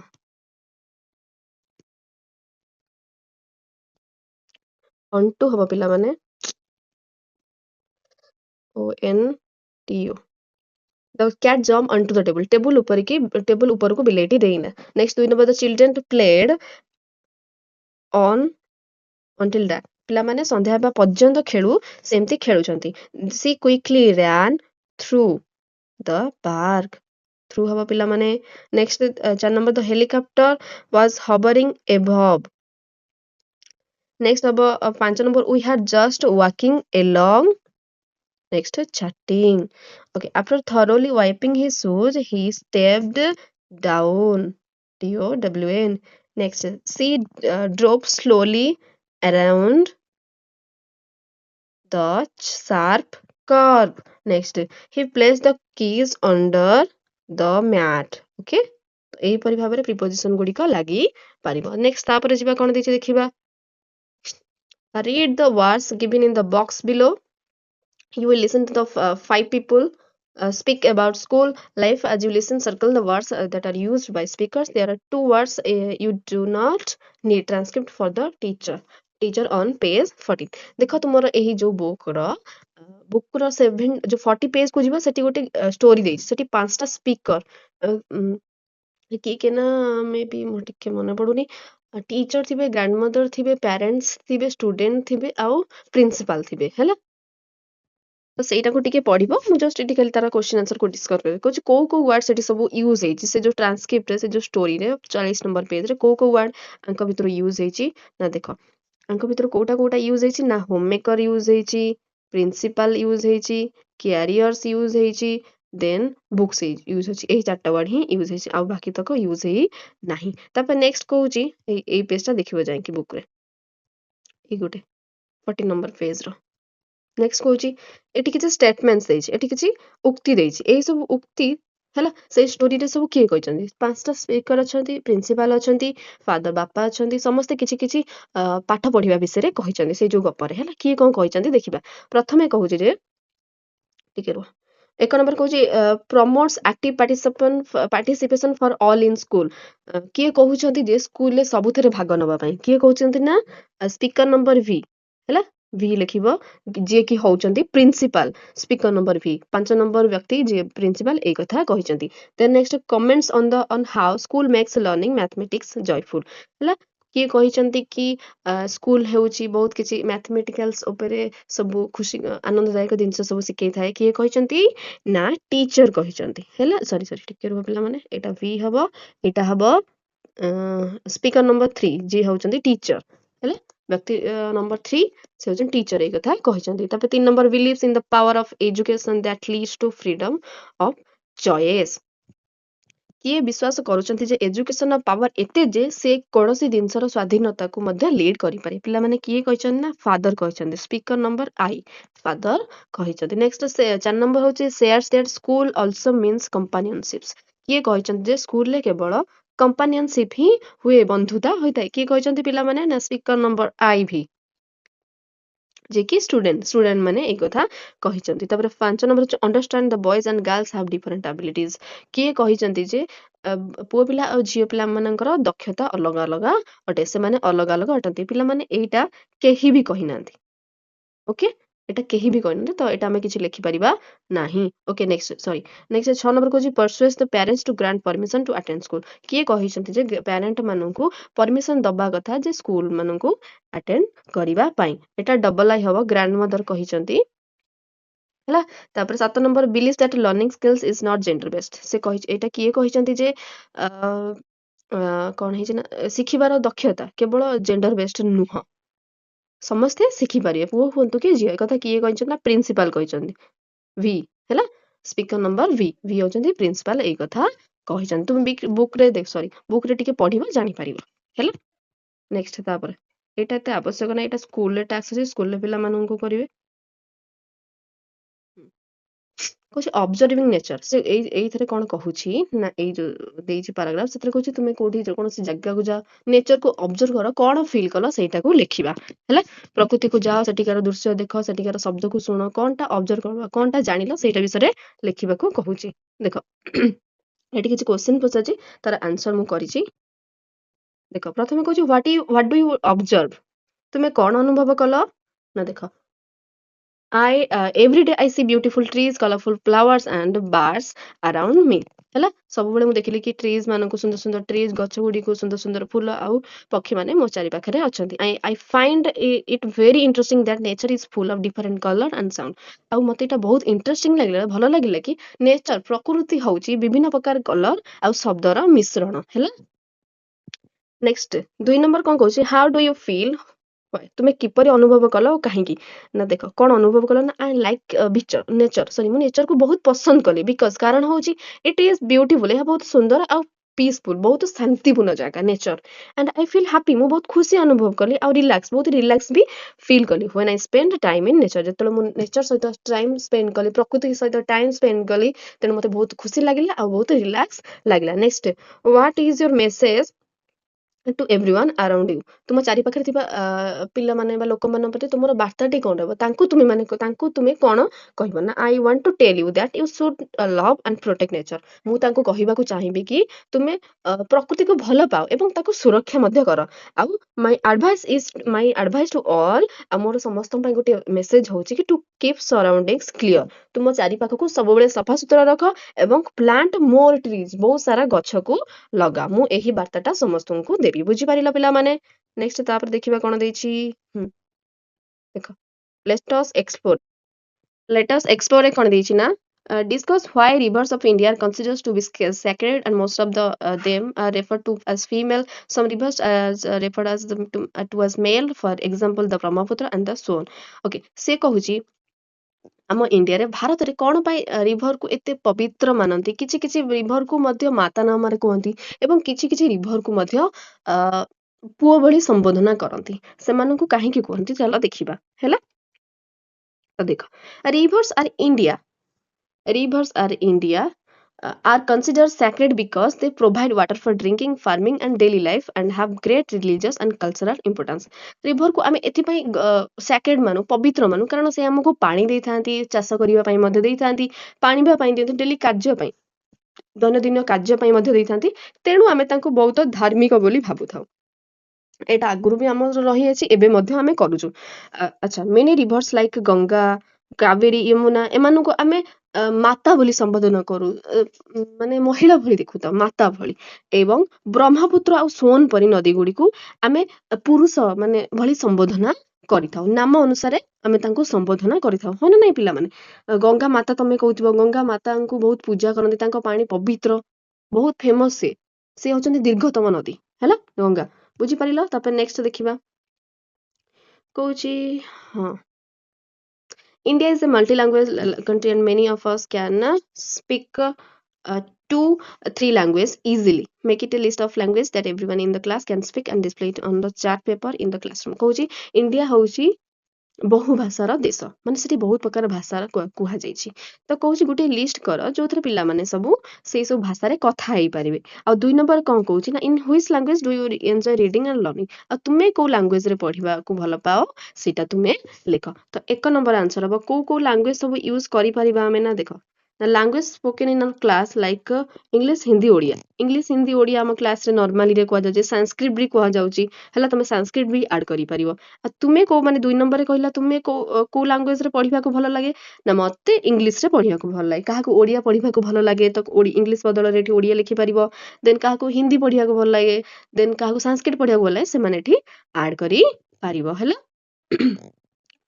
onto ହବ ପିଲାମାନେ ONTU the cat jump onto the table table ଉପରକୁ ବିଲେଇଟି ଡେଇଁଲା next 2 number the children played on until that ପିଲାମାନେ ସନ୍ଧ୍ୟା ହେବା ପର୍ଯ୍ୟନ୍ତ ସେମିତି ଖେଳୁଛନ୍ତି she quickly ran through the park through ହବ ପିଲାମାନେ next 4 number the helicopter was hovering above next ହବ 5 number we had just walking along next chatting okay after thoroughly wiping his shoes he stepped down DOWN next she drove slowly around the sharp curve next he placed the keys under the mat okay ଏହିପରି ଭାବରେ preposition ଗୁଡିକ ଲାଗି ପାରିବ next ତାପରେ ଯିବା କଣ ଦେଇଛି ଦେଖିବା read the words given in the box below you will listen to the 5 people speak about school life as you listen circle the words that are used by speakers there are 2 words you do not need transcript for the teacher on page 14 ଦେଖ ତୁମର ଏହି ଯୋଉ book ର 7 ଯୋଉ 40 page को ଯିବା ସେଠି ଗୋଟେ ଷ୍ଟୋରି ଦେଇଛି ସେଠି 5ଟା ସ୍ପିକର କିଏ ନା ମେ ବି ମୁଁ ଟିକେ ମନେ ପଡୁନି टीचर ଥିବେ ଗ୍ରାଣ୍ଡମଦର ଥିବେ ପ୍ୟାରେଣ୍ଟସ୍ ଥିବେ ଷ୍ଟୁଡେଣ୍ଟ ଥିବେ ଆଉ ପ୍ରିନ୍ସିପାଲ ଥିବେ ହେଲା ତ ସେଇଟାକୁ ଟିକେ ପଢିବ ମୁଁ ଜଷ୍ଟ ଏଠି ଖାଲି ତାର କ୍ୱେଶ୍ଚନ ଆନ୍ସର କୁ ଡିସ୍କସ କରିବି କହୁଛି କୋଉ ୱାର୍ଡ ସେଠି ସବୁ ୟୁଜ ହେଇଛି ସେ ଯୋଉ ଟ୍ରାନ୍ସକ୍ରିପ୍ଟରେ ସେ ଯୋଉ ଷ୍ଟୋରିରେ 40 ନମ୍ବର ପେଜରେ କୋଉ ୱାର୍ଡ ଆଙ୍କ ଭିତରୁ ୟୁଜ ହେଇଛି ନା ଦେଖ ଆଙ୍କ ଭିତରୁ କୋଉଟା ୟୁଜ ହେଇଛି ନା ହୋମ ମେକର ୟୁଜ ହେଇଛି ପ୍ରିନ୍ସିପାଲ ୟୁଜ ହେଇଛି କ୍ୟାରିୟର୍ସ ୟୁଜ ହେଇଛି ଦେନ୍ ବୁକ୍ସ ୟୁଜ ହେଇଛି ଏହି 4ଟା ୱାର୍ଡ ହିଁ ୟୁଜ ହେଇଛି ଆଉ ବାକି ତକ ୟୁଜ ହେଇ ନାହିଁ ତାପରେ ନେକ୍ସଟ କହୁଛି ଏଇ ପେଜଟା ଦେଖିବ ଯାଇକି ବୁକରେ ଏଇ ଗୋଟେ 40 ନମ୍ବର ପେଜର ନେକ୍ସଟ କହୁଛି ଏଠି କିଛି ଷ୍ଟେଟମେଣ୍ଟସ ଦେଇଛି ଏଠି କିଛି ଉକ୍ତି ଦେଇଛି ଏଇ ସବୁ ଉକ୍ତି ହେଲା ସେଇ ଷ୍ଟୋରିରେ ସବୁ କିଏ କହିଛନ୍ତି 5ଟା ସ୍ପିକର ଅଛନ୍ତି ପ୍ରିନ୍ସିପାଲ ଅଛନ୍ତି ଫାଦର ବାପା ଅଛନ୍ତି ସମସ୍ତେ କିଛି କିଛି ପାଠ ପଢିବା ବିଷୟରେ କହିଛନ୍ତି ସେଇ ଯୋଉ ଗପରେ ହେଲା କିଏ କଣ କହିଛନ୍ତି ଦେଖିବା ପ୍ରଥମେ କହୁଛି ଯେ ଟିକେ ରୁହ 1 ନମ୍ବର କହୁଛି promotes active participation for all in school କିଏ କହୁଛନ୍ତି ଯେ ସ୍କୁଲରେ ସବୁଥିରେ ଭାଗ ନେବା ପାଇଁ କିଏ କହୁଛନ୍ତି ନା ସ୍ପିକର ନମ୍ବର ଭି ହେଲା ଭି ଲେଖିବ ଯିଏ କି ହଉଛନ୍ତି principal speaker number V 5 number ବ୍ୟକ୍ତି ଯିଏ ପ୍ରିନ୍ସିପାଲ ଏଇ କଥା କହିଛନ୍ତି then next comments on how school makes learning mathematics joyful ହେଲା କିଏ କହିଛନ୍ତି କି ସ୍କୁଲ ହେଉଛି ବହୁତ କିଛି ମ୍ୟାଥମେଟିକାଲ୍ସ ଉପରେ ସବୁ ଖୁସି ଆନନ୍ଦଦାୟକ ଜିନିଷ ସବୁ ଶିଖେଇଥାଏ କିଏ କହିଛନ୍ତି ନା ଟିଚର କହିଛନ୍ତି ହେଲା ସରି ଟିକେ ରୁହ ପିଲାମାନେ ଏଇଟା ଭି ହବ ଏଇଟା ହବ ସ୍ପିକର ନମ୍ବର 3 ଯିଏ ହଉଛନ୍ତି ଟିଚର ହେଲା ବ୍ୟକ୍ତି ନମ୍ବର 3 ସେ ହଉଛନ୍ତି ଟିଚର ଏଇ କଥା କହିଛନ୍ତି ତାପରେ 3 number believes in the power of education that leads to freedom of choice କିଏ ବିଶ୍ୱାସ କରୁଛନ୍ତି ଯେ ଏଜୁକେସନର ପାୱାର ଏତେ ଯେ ସେ କୌଣସି ଜିନିଷର ସ୍ୱାଧୀନତାକୁ ମଧ୍ୟ ଲିଡ୍ କରିପାରେ ପିଲାମାନେ କିଏ କହିଛନ୍ତି ନା ଫାଦର କହିଛନ୍ତି ସ୍ପିକର ନମ୍ବର ଆଇ ଫାଦର କହିଛନ୍ତି ନେକ୍ସଟ 4 ନମ୍ବର ହଉଛି shares that school also means companionships କିଏ କହିଛନ୍ତି ଯେ ସ୍କୁଲରେ କେବଳ କମ୍ପାନିଅନସିପ ହିଁ ହୁଏ ବନ୍ଧୁତା ହୋଇଥାଏ କିଏ କହିଛନ୍ତି ପିଲାମାନେ ନା ସ୍ପିକର ନମ୍ବର ଆଇ ଭି ଯେ କି ଷ୍ଟୁଡେଣ୍ଟ ମାନେ ଏଇ କଥା କହିଛନ୍ତି ତାପରେ 5 ନମ୍ବର ହଉଛି understand the boys and girls have different abilities କିଏ କହିଛନ୍ତି ଯେ ପୁଅ ପିଲା ଆଉ ଝିଅ ପିଲାମାନଙ୍କର ଦକ୍ଷତା ଅଲଗା ଅଲଗା ଅଟେ ସେମାନେ ଅଲଗା ଅଲଗା ଅଟନ୍ତି ପିଲାମାନେ ଏଇଟା କେହି ବି କହିନାହାନ୍ତି ଓକେ ଏଟା କେହି ବି କହିନାହାନ୍ତି ତ ଏଟା ଆମେ କିଛି ଲେଖିପାରିବା ନାହିଁ ଓକେ ନେକ୍ସଟ 6 ନମ୍ବର କହୁଛି persuade the parents to grant permission to attend school କିଏ କହିଛନ୍ତି ଯେ ପ୍ୟାରେଣ୍ଟ ମାନଙ୍କୁ ପରମିଶନ ଦବା କଥା ଯେ ସ୍କୁଲ ମାନଙ୍କୁ ଆଟେଣ୍ଡ କରିବା ପାଇଁ ଏଟା ଡବଲ ଆଇ ହବ ଗ୍ରାଣ୍ଡ ମଦର କହିଛନ୍ତି ହେଲା ତାପରେ 7 number believe that learning skills is not gender based ସେ କହିଛି ଏଇଟା କିଏ କହିଛନ୍ତି ଯେ କଣ ହେଇଛି ନା ଶିଖିବାର ଦକ୍ଷତା କେବଳ ଜେଣ୍ଡର ବେସ୍ଡ ନୁହଁ ସମସ୍ତେ ଶିଖିପାରିବେ ପୁଅ ହୁଅନ୍ତୁ କି ଝିଅ ଏ କଥା କିଏ କହିଛନ୍ତି ନା ପ୍ରିନ୍ସିପାଲ କହିଛନ୍ତି ଭି ହେଲା ସ୍ପିକର ନମ୍ବର ଭି ହଉଛନ୍ତି ପ୍ରିନ୍ସିପାଲ ଏଇ କଥା କହିଛନ୍ତି ତୁମେ ବୁକରେ ଟିକେ ପଢିବ ଜାଣିପାରିବ ହେଲା ନେକ୍ସଟ ତାପରେ ଏଇଟା ଏତେ ଆବଶ୍ୟକ ନାହିଁ ଏଇଟା ସ୍କୁଲରେ ଟାସ୍କ ଅଛି ସ୍କୁଲରେ ପିଲାମାନଙ୍କୁ କରିବେ କହୁଛି ଅବଜର୍ଭିଂ ନେଚର ସେ ଏଇଥିରେ କଣ କହୁଛି ନା ଏଇ ଯୋଉ ଦେଇଛି ପାରାଗ୍ରାଫ ସେଥିରେ କହୁଛି ତୁମେ କୋଉଠି କୌଣସି ଜାଗାକୁ ଯାଅ ନେଚରକୁ ଅବଜର୍ଭ କର କଣ ଫିଲ୍ କଲ ସେଇଟାକୁ ଲେଖିବା ହେଲା ପ୍ରକୃତିକୁ ଯାଅ ସେଠିକାର ଦୃଶ୍ୟ ଦେଖ ସେଠିକାର ଶବ୍ଦକୁ ଶୁଣ କଣଟା ଅବଜର୍ଭ କର କଣଟା ଜାଣିଲ ସେଇଟା ବିଷୟରେ ଲେଖିବାକୁ କହୁଛି ଦେଖ ଏଠି କିଛି क्वेश्चन ପଚାରିଛି ତାର ଆନ୍ସର ମୁଁ କରିଛି। ଦେଖ ପ୍ରଥମେ କହୁଛି ହ୍ୱାଟ ଡୁ ୟୁ ଅବଜର୍ଭ, ତୁମେ କ'ଣ ଅନୁଭବ କଲ ନା ଦେଖ every day I see beautiful trees, colorful flowers and birds around me। ହେଲା ସବୁବେଳେ ମୁଁ ଦେଖିଲି କି ଟ୍ରିଜ୍ ମାନଙ୍କୁ ସୁନ୍ଦର ସୁନ୍ଦର ଟ୍ରିଜ୍ ଗଛ ଗୁଡ଼ିକୁ ସୁନ୍ଦର ସୁନ୍ଦର ଫୁଲ ଆଉ ପକ୍ଷୀମାନେ ମୋ ଚାରି ପାଖରେ ଅଛନ୍ତି। I find it very interesting that nature is full of different color and sound। ଆଉ ମତେ ଏଇଟା ବହୁତ ଇଣ୍ଟରେଷ୍ଟିଂ ଲାଗିଲା, ଭଲ ଲାଗିଲା କି ନେଚର ପ୍ରକୃତି ହଉଛି ବିଭିନ୍ନ ପ୍ରକାର କଲର ଆଉ ଶବ୍ଦର ମିଶ୍ରଣ। ହେଲା ନେକ୍ସଟ 2 ନମ୍ବର କ'ଣ କହୁଛି ହାଉ ଡୁ ୟୁ ଫିଲ୍, ତୁମେ କିପରି ଅନୁଭବ କଲ ଓ କାହିଁକି ନା ଦେଖ କ'ଣ ଅନୁଭବ କଲ ନା ଆଇ ଲାଇକ୍ ନେଚର ମୁଁ ନେଚରକୁ ବହୁତ ପସନ୍ଦ କଲି ବିକଜ କାରଣ ହେଉଛି ଇଟ୍ ଇଜ୍ ବ୍ୟୁଟିଫୁଲ, ଏହା ବହୁତ ସୁନ୍ଦର ଆଉ ପିସଫୁଲ, ବହୁତ ଶାନ୍ତିପୂର୍ଣ୍ଣ ଜାଗା nature. And I feel happy, ମୁଁ ବହୁତ ଖୁସି ଅନୁଭବ କଲି ଆଉ ବହୁତ ରିଲାକ୍ସ ବି ଫିଲ୍ କଲି when I spend time in nature. ଯେତେବେଳେ ମୁଁ ନେଚର ସହିତ ଟାଇମ୍ ସ୍ପେଣ୍ଡ କଲି, ପ୍ରକୃତି ସହିତ ଟାଇମ୍ ସ୍ପେଣ୍ଡ କଲି, ତେଣୁ ମୋତେ ବହୁତ ଖୁସି ଲାଗିଲା ଆଉ ବହୁତ ରିଲାକ୍ସ ଲାଗିଲା। Next what is your message to everyone around you, ତୁମ ଚାରି ପାଖରେ ଥିବା ପିଲାମାନେ ବା ଲୋକମାନଙ୍କ ପ୍ରତି ତୁମର ବାର୍ତ୍ତାଟି କ'ଣ ରହିବ, ତାଙ୍କୁ ତୁମେ କ'ଣ କହିବ ନା I want to tell you that you should love and protect nature. ମୁଁ ତାଙ୍କୁ କହିବାକୁ ଚାହିଁବି କି ତୁମେ ପ୍ରକୃତିକୁ ଭଲ ପାଅ ଏବଂ ତାକୁ ସୁରକ୍ଷା ମଧ୍ୟ କର। ଆଉ ମାଇ ଆଡଭାଇସ୍ ଟୁ ଅଲ୍, ଆଉ ମୋର ସମସ୍ତଙ୍କ ପାଇଁ ଗୋଟେ ମେସେଜ ହେଉଛି କି ଟୁ କିପ୍ ସରାଉଣ୍ଡିଙ୍ଗସ୍ କ୍ଲିୟର, ତୁମ ଚାରିପାଖକୁ ସବୁବେଳେ ସଫାସୁତୁରା ରଖ ଏବଂ ପ୍ଲାଣ୍ଟ ମୋର ଟ୍ରିଜ୍, ବହୁତ ସାରା ଗଛକୁ ଲଗା। ମୁଁ ଏହି ବାର୍ତ୍ତାଟା ସମସ୍ତଙ୍କୁ ଦେବି। ବୁଝିପାରିଲ ପିଲାମାନେ? ନେକ୍ସଟ ତାପରେ ଦେଖିବା କ'ଣ ଦେଇଛି। ଦେଖ ଲେଟସ୍ ଏକ୍ସପ୍ଲୋର କ'ଣ ଦେଇଛି ନା discuss why rivers of India are considered to be sacred and most of them are referred to as female, some rivers as referred as to as male, for example the Brahmaputra and the Swan। Okay ସେ କହୁଛି ଆମ ଇଣ୍ଡିଆରେ ଭାରତରେ କ'ଣ ପାଇଁ ରିଭରକୁ ଏତେ ପବିତ୍ର ମାନନ୍ତି, କିଛି କିଛି ରିଭରକୁ ମଧ୍ୟ ମାତା ନାମରେ କୁହନ୍ତି ଏବଂ କିଛି କିଛି ରିଭରକୁ ମଧ୍ୟ ପୁଅ ଭଳି ସମ୍ବୋଧନା କରନ୍ତି। ସେମାନଙ୍କୁ କାହିଁକି କୁହନ୍ତି ଚାଲ ଦେଖିବା। ହେଲା ତ ଦେଖ rivers are India are considered sacred because they provide water for drinking, farming and daily life and have great religious and cultural importance। River କୁ ଆମେ ଏଥିପାଇଁ sacred ମାନୁ, ପବିତ୍ର ମାନୁ କାରଣ ସେ ଆମକୁ ପାଣି ଦେଇଥାନ୍ତି, ଚାଷ କରିବା ପାଇଁ ମଧ୍ୟ ଦେଇଥାନ୍ତି, ପାଣିବା ପାଇଁ ଦିଅନ୍ତି, ଡେଲି କାର୍ଯ୍ୟ ପାଇଁ, ଦୈନନ୍ଦିନ କାର୍ଯ୍ୟ ପାଇଁ ମଧ୍ୟ ଦେଇଥାନ୍ତି, ତେଣୁ ଆମେ ତାଙ୍କୁ ବହୁତ ଧାର୍ମିକ ବୋଲି ଭାବୁଥାଉ। ଏଇଟା ଆଗରୁ ବି ଆମର ରହିଅଛି, ଏବେ ମଧ୍ୟ ଆମେ କରୁଛୁ। ଆଚ୍ଛା many rivers like Ganga, Kaveri, Yamuna ଏମାନଙ୍କୁ ଆମେ ମାତା ବୋଲି ସମ୍ବୋଧନ କରୁ, ମାନେ ମହିଳା ଭଳି ଦେଖୁଥାଉ, ମାତା ଭଳି। ଏବଂ ବ୍ରହ୍ମପୁତ୍ର ଆଉ ସୋନ ପରି ନଦୀ ଗୁଡ଼ିକୁ ଆମେ ପୁରୁଷ ମାନେ ଭଳି ସମ୍ବୋଧନା କରିଥାଉ, ନାମ ଅନୁସାରେ ଆମେ ତାଙ୍କୁ ସମ୍ବୋଧନା କରିଥାଉ। ହଁ ନା ନାଇଁ ପିଲାମାନେ? ଗଙ୍ଗା ମାତା ତମେ କହୁଥିବ, ଗଙ୍ଗା ମାତାଙ୍କୁ ବହୁତ ପୂଜା କରନ୍ତି, ତାଙ୍କ ପାଣି ପବିତ୍ର, ବହୁତ ଫେମସ ସେ ହଉଛନ୍ତି ଦୀର୍ଘତମ ନଦୀ। ହେଲା ଗଙ୍ଗା, ବୁଝିପାରିଲ? ତାପରେ ନେକ୍ସଟ ଦେଖିବା କହୁଛି ହଁ India is a multi-language country and many of us can speak 2-3 languages easily। Make it a list of language that everyone in the class can speak and display it on the chart paper in the classroom। କହୁଛି India ହଉଛି ବହୁ ଭାଷାର ଦେଶ, ମାନେ ସେଠି ବହୁତ ପ୍ରକାର ଭାଷାର କୁହାଯାଇଛି। ତ କହୁଛି ଗୋଟେ ଲିଷ୍ଟ କର ଯୋଉଥିରେ ପିଲାମାନେ ସବୁ ସେଇ ସବୁ ଭାଷାରେ କଥା ହେଇପାରିବେ। ଆଉ 2 ନମ୍ବର କ'ଣ କହୁଛି ନା in which language do you enjoy reading and learning, ଆଉ ତୁମେ କୋଉ ଲାଙ୍ଗୁଏଜରେ ପଢିବାକୁ ଭଲ ପାଅ ସେଇଟା ତୁମେ ଲେଖ। ତ 1 ନମ୍ବର ଆନ୍ସର ହବ କୋଉ କୋଉ ଲାଙ୍ଗୁଏଜ ସବୁ ୟୁଜ କରିପାରିବା ଆମେ ନା ଦେଖ language spoken in hour class like English, Hindi, Odia. English, Hindi, Odia ଆମ କ୍ଲାସରେ ନର୍ମାଲିରେ କୁହାଯାଉଛି, ସାଂସ୍କ୍ରିଟ ବି କୁହାଯାଉଛି। ହେଲା ତମେ ସାଂସ୍କ୍ରିଟ ବି ଆଡ୍ କରିପାରିବ। ଆଉ ତୁମେ କୋଉ ମାନେ 2 ନମ୍ବରରେ କହିଲା ତୁମେ କୋଉ ଲାଙ୍ଗୁଏଜରେ ପଢିବାକୁ ଭଲ ଲାଗେ ନା ମତେ ଇଂଲିଶରେ ପଢିବାକୁ ଭଲ ଲାଗେ, କାହାକୁ ଓଡ଼ିଆ ପଢିବାକୁ ଭଲ ଲାଗେ ତ ଇଂଲିଶ ବଦଳରେ ଏଠି ଓଡ଼ିଆ ଲେଖିପାରିବ, ଦେନ୍ କାହାକୁ ହିନ୍ଦୀ ପଢିବାକୁ ଭଲ ଲାଗେ, ଦେନ୍ କାହାକୁ ସାଂସ୍କ୍ରିଟ ପଢିବାକୁ ଭଲ ଲାଗେ, ସେମାନେ ଏଠି ଆଡ୍ କରିପାରିବ। ହେଲା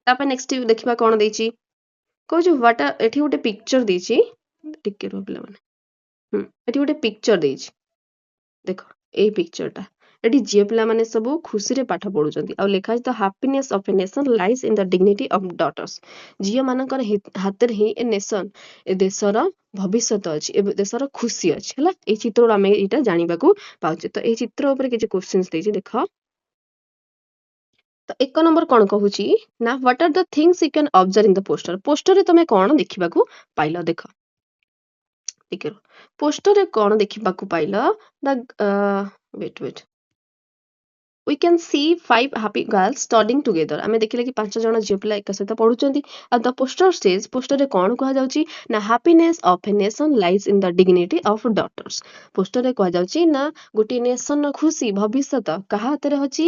ତାପରେ ନେକ୍ସଟ ଦେଖିବା କ'ଣ ଦେଇଛି। କହୁଛୁ ଏଠି ଗୋଟେ ପିକ୍ଚର ଦେଇଛି, ଟିକେ ରୁହ ପିଲାମାନେ, ଏଠି ଗୋଟେ ପିକ୍ଚର ଦେଇଛି, ଦେଖ ଏଇ ପିକ୍ଚରଟା, ଏଠି ଝିଅ ପିଲାମାନେ ସବୁ ଖୁସିରେ ପାଠ ପଢୁଛନ୍ତି ଆଉ ଲେଖା ଅଛି the happiness of a nation lies in the dignity of daughters. ଝିଅ ମାନଙ୍କର ହାତରେ ହିଁ ଏ ନେସନ, ଏ ଦେଶର ଭବିଷ୍ୟତ ଅଛି, ଏ ଦେଶର ଖୁସି ଅଛି। ହେଲା ଏଇ ଚିତ୍ରରୁ ଆମେ ଏଇଟା ଜାଣିବାକୁ ପାଉଛେ। ତ ଏଇ ଚିତ୍ର ଉପରେ କିଛି କ୍ୱେଶ୍ଚିନ୍ସ ଦେଇଛି, ଦେଖ ତ 1 ନମ୍ବର କ'ଣ କହୁଛି ନା what are the things you can observe in the poster, ପୋଷ୍ଟରରେ ତମେ କ'ଣ ଦେଖିବାକୁ ପାଇଲ। ଦେଖ ଟିକେ ପୋଷ୍ଟରରେ କ'ଣ ଦେଖିବାକୁ ପାଇଲ ନା wait we can see 5 happy girls studying together. ଆମେ ଦେଖିଲେ କି 5 ଜଣ ଝିଅ ପିଲା ଏକା ସହିତ ପଢୁଛନ୍ତି। ଆଉ the poster says, posterରେ କ'ଣ କୁହାଯାଉଛି ନା happiness of a nation lies in the dignity of daughters. posterରେ କୁହାଯାଉଛି ନା ଗୋଟିଏ ନେସନର ଖୁସି ଭବିଷ୍ୟତ କାହା ହାତରେ ଅଛି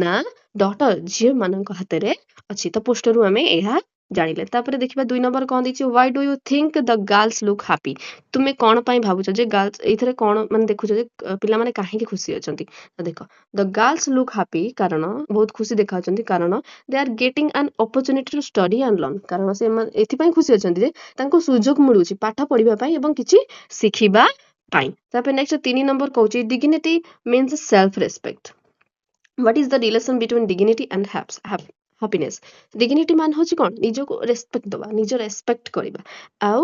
ନା ଡଟର ଝିଅ ମାନଙ୍କ ହାତରେ ଅଛି। ତ ପୋଷ୍ଟରରୁ ଆମେ ଏହା ଜାଣିଲେ। ତାପରେ ଦେଖିବା 2 ନମ୍ବର କ'ଣ ଦେଇଛି, why do you think the girls look happy? ତୁମେ କ'ଣ ପାଇଁ ଭାବୁଛ ଯେ ଗାର୍ଲସ ଏଇଥିରେ କ'ଣ ମାନେ ଦେଖୁଛ ଯେ ପିଲାମାନେ କାହିଁକି ଖୁସି ଅଛନ୍ତି। ତ ଦେଖ the girls look happy କାରଣ ବହୁତ ଖୁସି ଦେଖାଉଛନ୍ତି କାରଣ they are getting an opportunity to study and learn। କାରଣ ସେ ଏଥିପାଇଁ ଖୁସି ଅଛନ୍ତି ଯେ ତାଙ୍କୁ ସୁଯୋଗ ମିଳୁଛି ପାଠ ପଢିବା ପାଇଁ ଏବଂ କିଛି ଶିଖିବା ପାଇଁ। ତାପରେ ନେକ୍ସଟ 3 ନମ୍ବର କହୁଛି dignity means self respect। what is the relation between dignity and happiness? dignity ମାନ ହଉଛି କ'ଣ ନିଜକୁ ରେସପେକ୍ଟ ଦେବା, ନିଜ ରେସପେକ୍ଟ କରିବା। ଆଉ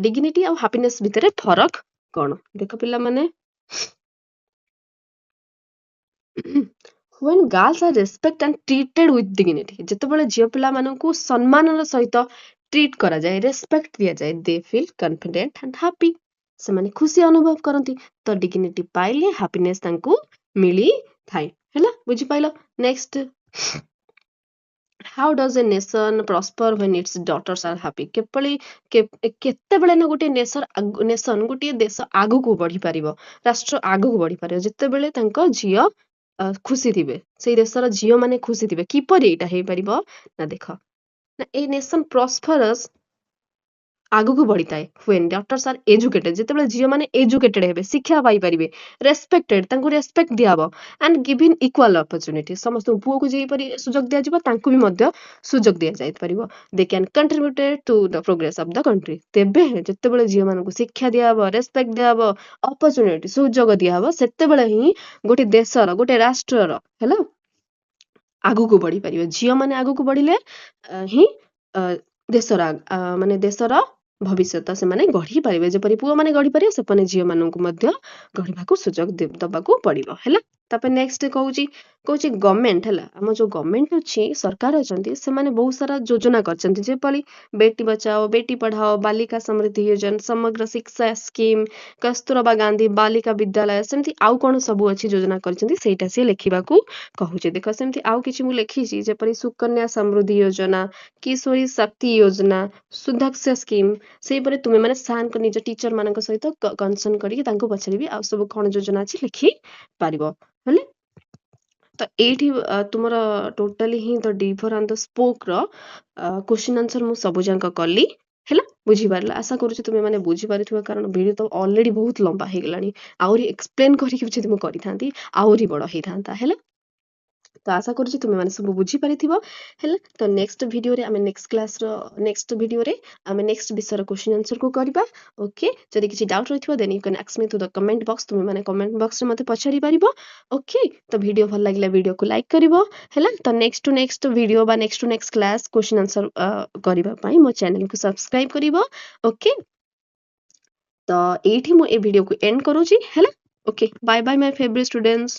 dignity ଆଉ happiness ଭିତରେ ଫରକ କ'ଣ? ଦେଖ ପିଲାମାନେ, when girls are respect and treated with dignity, ଯେତେବେଳେ ଝିଅ ପିଲାମାନଙ୍କୁ ସମ୍ମାନର ସହିତ ଟ୍ରିଟ୍ କରାଯାଏ, ରେସପେକ୍ଟ ଦିଆଯାଏ, they feel confident and happy। ସେମାନେ ଖୁସି ଅନୁଭବ କରନ୍ତି। ତ dignity ପାଇଲେ happiness ତାଙ୍କୁ ମିଳିଥାଏ। ହେଲା, ବୁଝିପାଇଲ? Next, how does a nation prosper when its daughters are happy? କେତେବେଳେ ନା ଗୋଟିଏ ନେସନ ଗୋଟିଏ ଦେଶ ଆଗକୁ ବଢିପାରିବ, ରାଷ୍ଟ୍ର ଆଗକୁ ବଢିପାରିବ ଯେତେବେଳେ ତାଙ୍କ ଝିଅ ଖୁସି ଥିବେ, ସେଇ ଦେଶର ଝିଅ ମାନେ ଖୁସି ଥିବେ। କିପରି ଏଇଟା ହେଇପାରିବ ନା ଦେଖ, ନା ଏଇ ନେସନ ପ୍ରସ୍ପରସ୍ ଆଗକୁ ବଢିଥାଏ when daughters are educated, ଯେତେବେଳେ ଝିଅ ମାନେ ଏଜୁକେଟେଡ ହେବେ, ଶିକ୍ଷା ପାଇପାରିବେ, ରେସପେକ୍ଟେଡ, ତାଙ୍କୁ ରେସପେକ୍ଟ ଦିଆହବ, and given equal opportunity, ସମସ୍ତଙ୍କୁ ପୁଅକୁ ଯେପରି ସୁଯୋଗ ଦିଆଯିବ ତାଙ୍କୁ ବି ମଧ୍ୟ ସୁଯୋଗ ଦିଆଯାଇପାରିବ। they can contribute to the progress of the country। ତେବେ ଯେତେବେଳେ ଝିଅ ମାନଙ୍କୁ ଶିକ୍ଷା ଦିଆହବ, ରେସପେକ୍ଟ ଦିଆହବ, ଅପରଚୁନିଟି ସୁଯୋଗ ଦିଆହବ, ସେତେବେଳେ ହିଁ ଗୋଟେ ଦେଶର ଗୋଟେ ରାଷ୍ଟ୍ରର ହେଲା ଆଗକୁ ବଢିପାରିବ। ଝିଅ ମାନେ ଆଗକୁ ବଢିଲେ ହିଁ ଦେଶର ମାନେ ଦେଶର ଭବିଷ୍ୟତ ସେମାନେ ଗଢି ପାରିବେ। ଯେପରି ପୁଅ ମାନେ ଗଢି ପାରିବେ, ସେପରି ଝିଅ ମାନଙ୍କୁ ମଧ୍ୟ ଗଢିବାକୁ ସୁଯୋଗ ଦବାକୁ ପଡିବ। ହେଲା, ତାପରେ ନେକ୍ସଟ କହୁଛି ଗଭର୍ଣ୍ଣମେଣ୍ଟ, ହେଲା ଆମ ଯୋଉ ଗଭର୍ଣ୍ଣମେଣ୍ଟ ଅଛି, ସରକାର ଅଛନ୍ତି, ସେମାନେ ବହୁତ ସାରା ଯୋଜନା କରିଛନ୍ତି, ଯେପରି ବେଟି ବଚାଓ ବେଟି ପଢାଓ, ବାଲିକା ସମୃଦ୍ଧି ଯୋଜନା, ସମଗ୍ର ଶିକ୍ଷା ସ୍କିମ୍, କସ୍ତୁରବା ଗାନ୍ଧୀ ବାଲିକା ବିଦ୍ୟାଳୟ, ସେମିତି ଆଉ କ'ଣ ସବୁ ଅଛି ଯୋଜନା କରିଛନ୍ତି, ସେଇଟା ସିଏ ଲେଖିବାକୁ କହୁଛି। ଦେଖ, ସେମିତି ଆଉ କିଛି ମୁଁ ଲେଖିଛି, ଯେପରି ସୁକନ୍ୟା ସମୃଦ୍ଧି ଯୋଜନା, କିଶୋରୀ ଶକ୍ତି ଯୋଜନା, ସୁଧାକ୍ଷ ସ୍କିମ୍। ସେଇପରି ତୁମେ ମାନେ ସାର୍ଙ୍କ ନିଜ ଟିଚର ମାନଙ୍କ ସହିତ କନସର୍ନ କରିକି ତାଙ୍କୁ ପଚାରିବି ଆଉ ସବୁ କ'ଣ ଯୋଜନା ଅଛି ଲେଖି ପାରିବ। ହେଲେ ତ ଏଇଠି ତୁମର ଟୋଟାଲି ହିଁ ଦ ଡିଭର ଆଣ୍ଡ ଦ ସ୍ପୋକ ର କ୍ୱେଶ୍ଚିନ୍ ଆନ୍ସର ମୁଁ ସବୁ ଯାକ କଲି। ହେଲା, ବୁଝିପାରିଲା? ଆଶା କରୁଛି ତୁମେ ମାନେ ବୁଝିପାରିଥିବ, କାରଣ ଭିଡ଼ିଓ ତ ଅଲରେଡି ବହୁତ ଲମ୍ବା ହେଇଗଲାଣି। ଆହୁରି ଏକ୍ସପ୍ଲେନ କରିକି ଯଦି ମୁଁ କରିଥାନ୍ତି ଆହୁରି ବଡ଼ ହେଇଥାନ୍ତା। ହେଲା, ତ ଆଶା କରୁଛି ତୁମେ ମାନେ ସବୁ ବୁଝିପାରିଥିବ। ହେଲା, ତ ନେକ୍ସଟ ଭିଡ଼ିଓରେ ଆମେ ନେକ୍ସଟ ଭିଡ଼ିଓରେ ଆମେ ନେକ୍ସଟ ବିଷୟର କ୍ୱେଶ୍ଚିନ୍ ଆନ୍ସରକୁ କରିବା। ଓକେ, ଯଦି କିଛି ଡାଉଟ୍ ରହିଥିବ ଦେନ୍ ୟୁ କ୍ୟାନ୍ ଆସ୍କ ମି ଟୁ ଦ କମେଣ୍ଟ ବକ୍ସ। ତୁମେ ମାନେ କମେଣ୍ଟ ବକ୍ସରେ ମୋତେ ପଚାରି ପାରିବ। ଓକେ, ତ ଭିଡ଼ିଓ ଭଲ ଲାଗିଲା ଭିଡ଼ିଓକୁ ଲାଇକ୍ କରିବ। ହେଲା, ତ ନେକ୍ସଟ ଭିଡ଼ିଓ ବା ନେକ୍ସଟ କ୍ଲାସ୍ କ୍ୱେଶ୍ଚିନ୍ ଆନ୍ସର କରିବା ପାଇଁ ମୋ ଚ୍ୟାନେଲକୁ ସବସ୍କ୍ରାଇବ କରିବ। ଓକେ, ତ ଏଇଠି ମୁଁ ଏ ଭିଡ଼ିଓକୁ ଏଣ୍ଡ କରୁଛି। ହେଲା, ଓକେ, ବାଏ ବାଏ ମାଇ ଫେଭରେଟ୍ ଷ୍ଟୁଡେଣ୍ଟସ୍।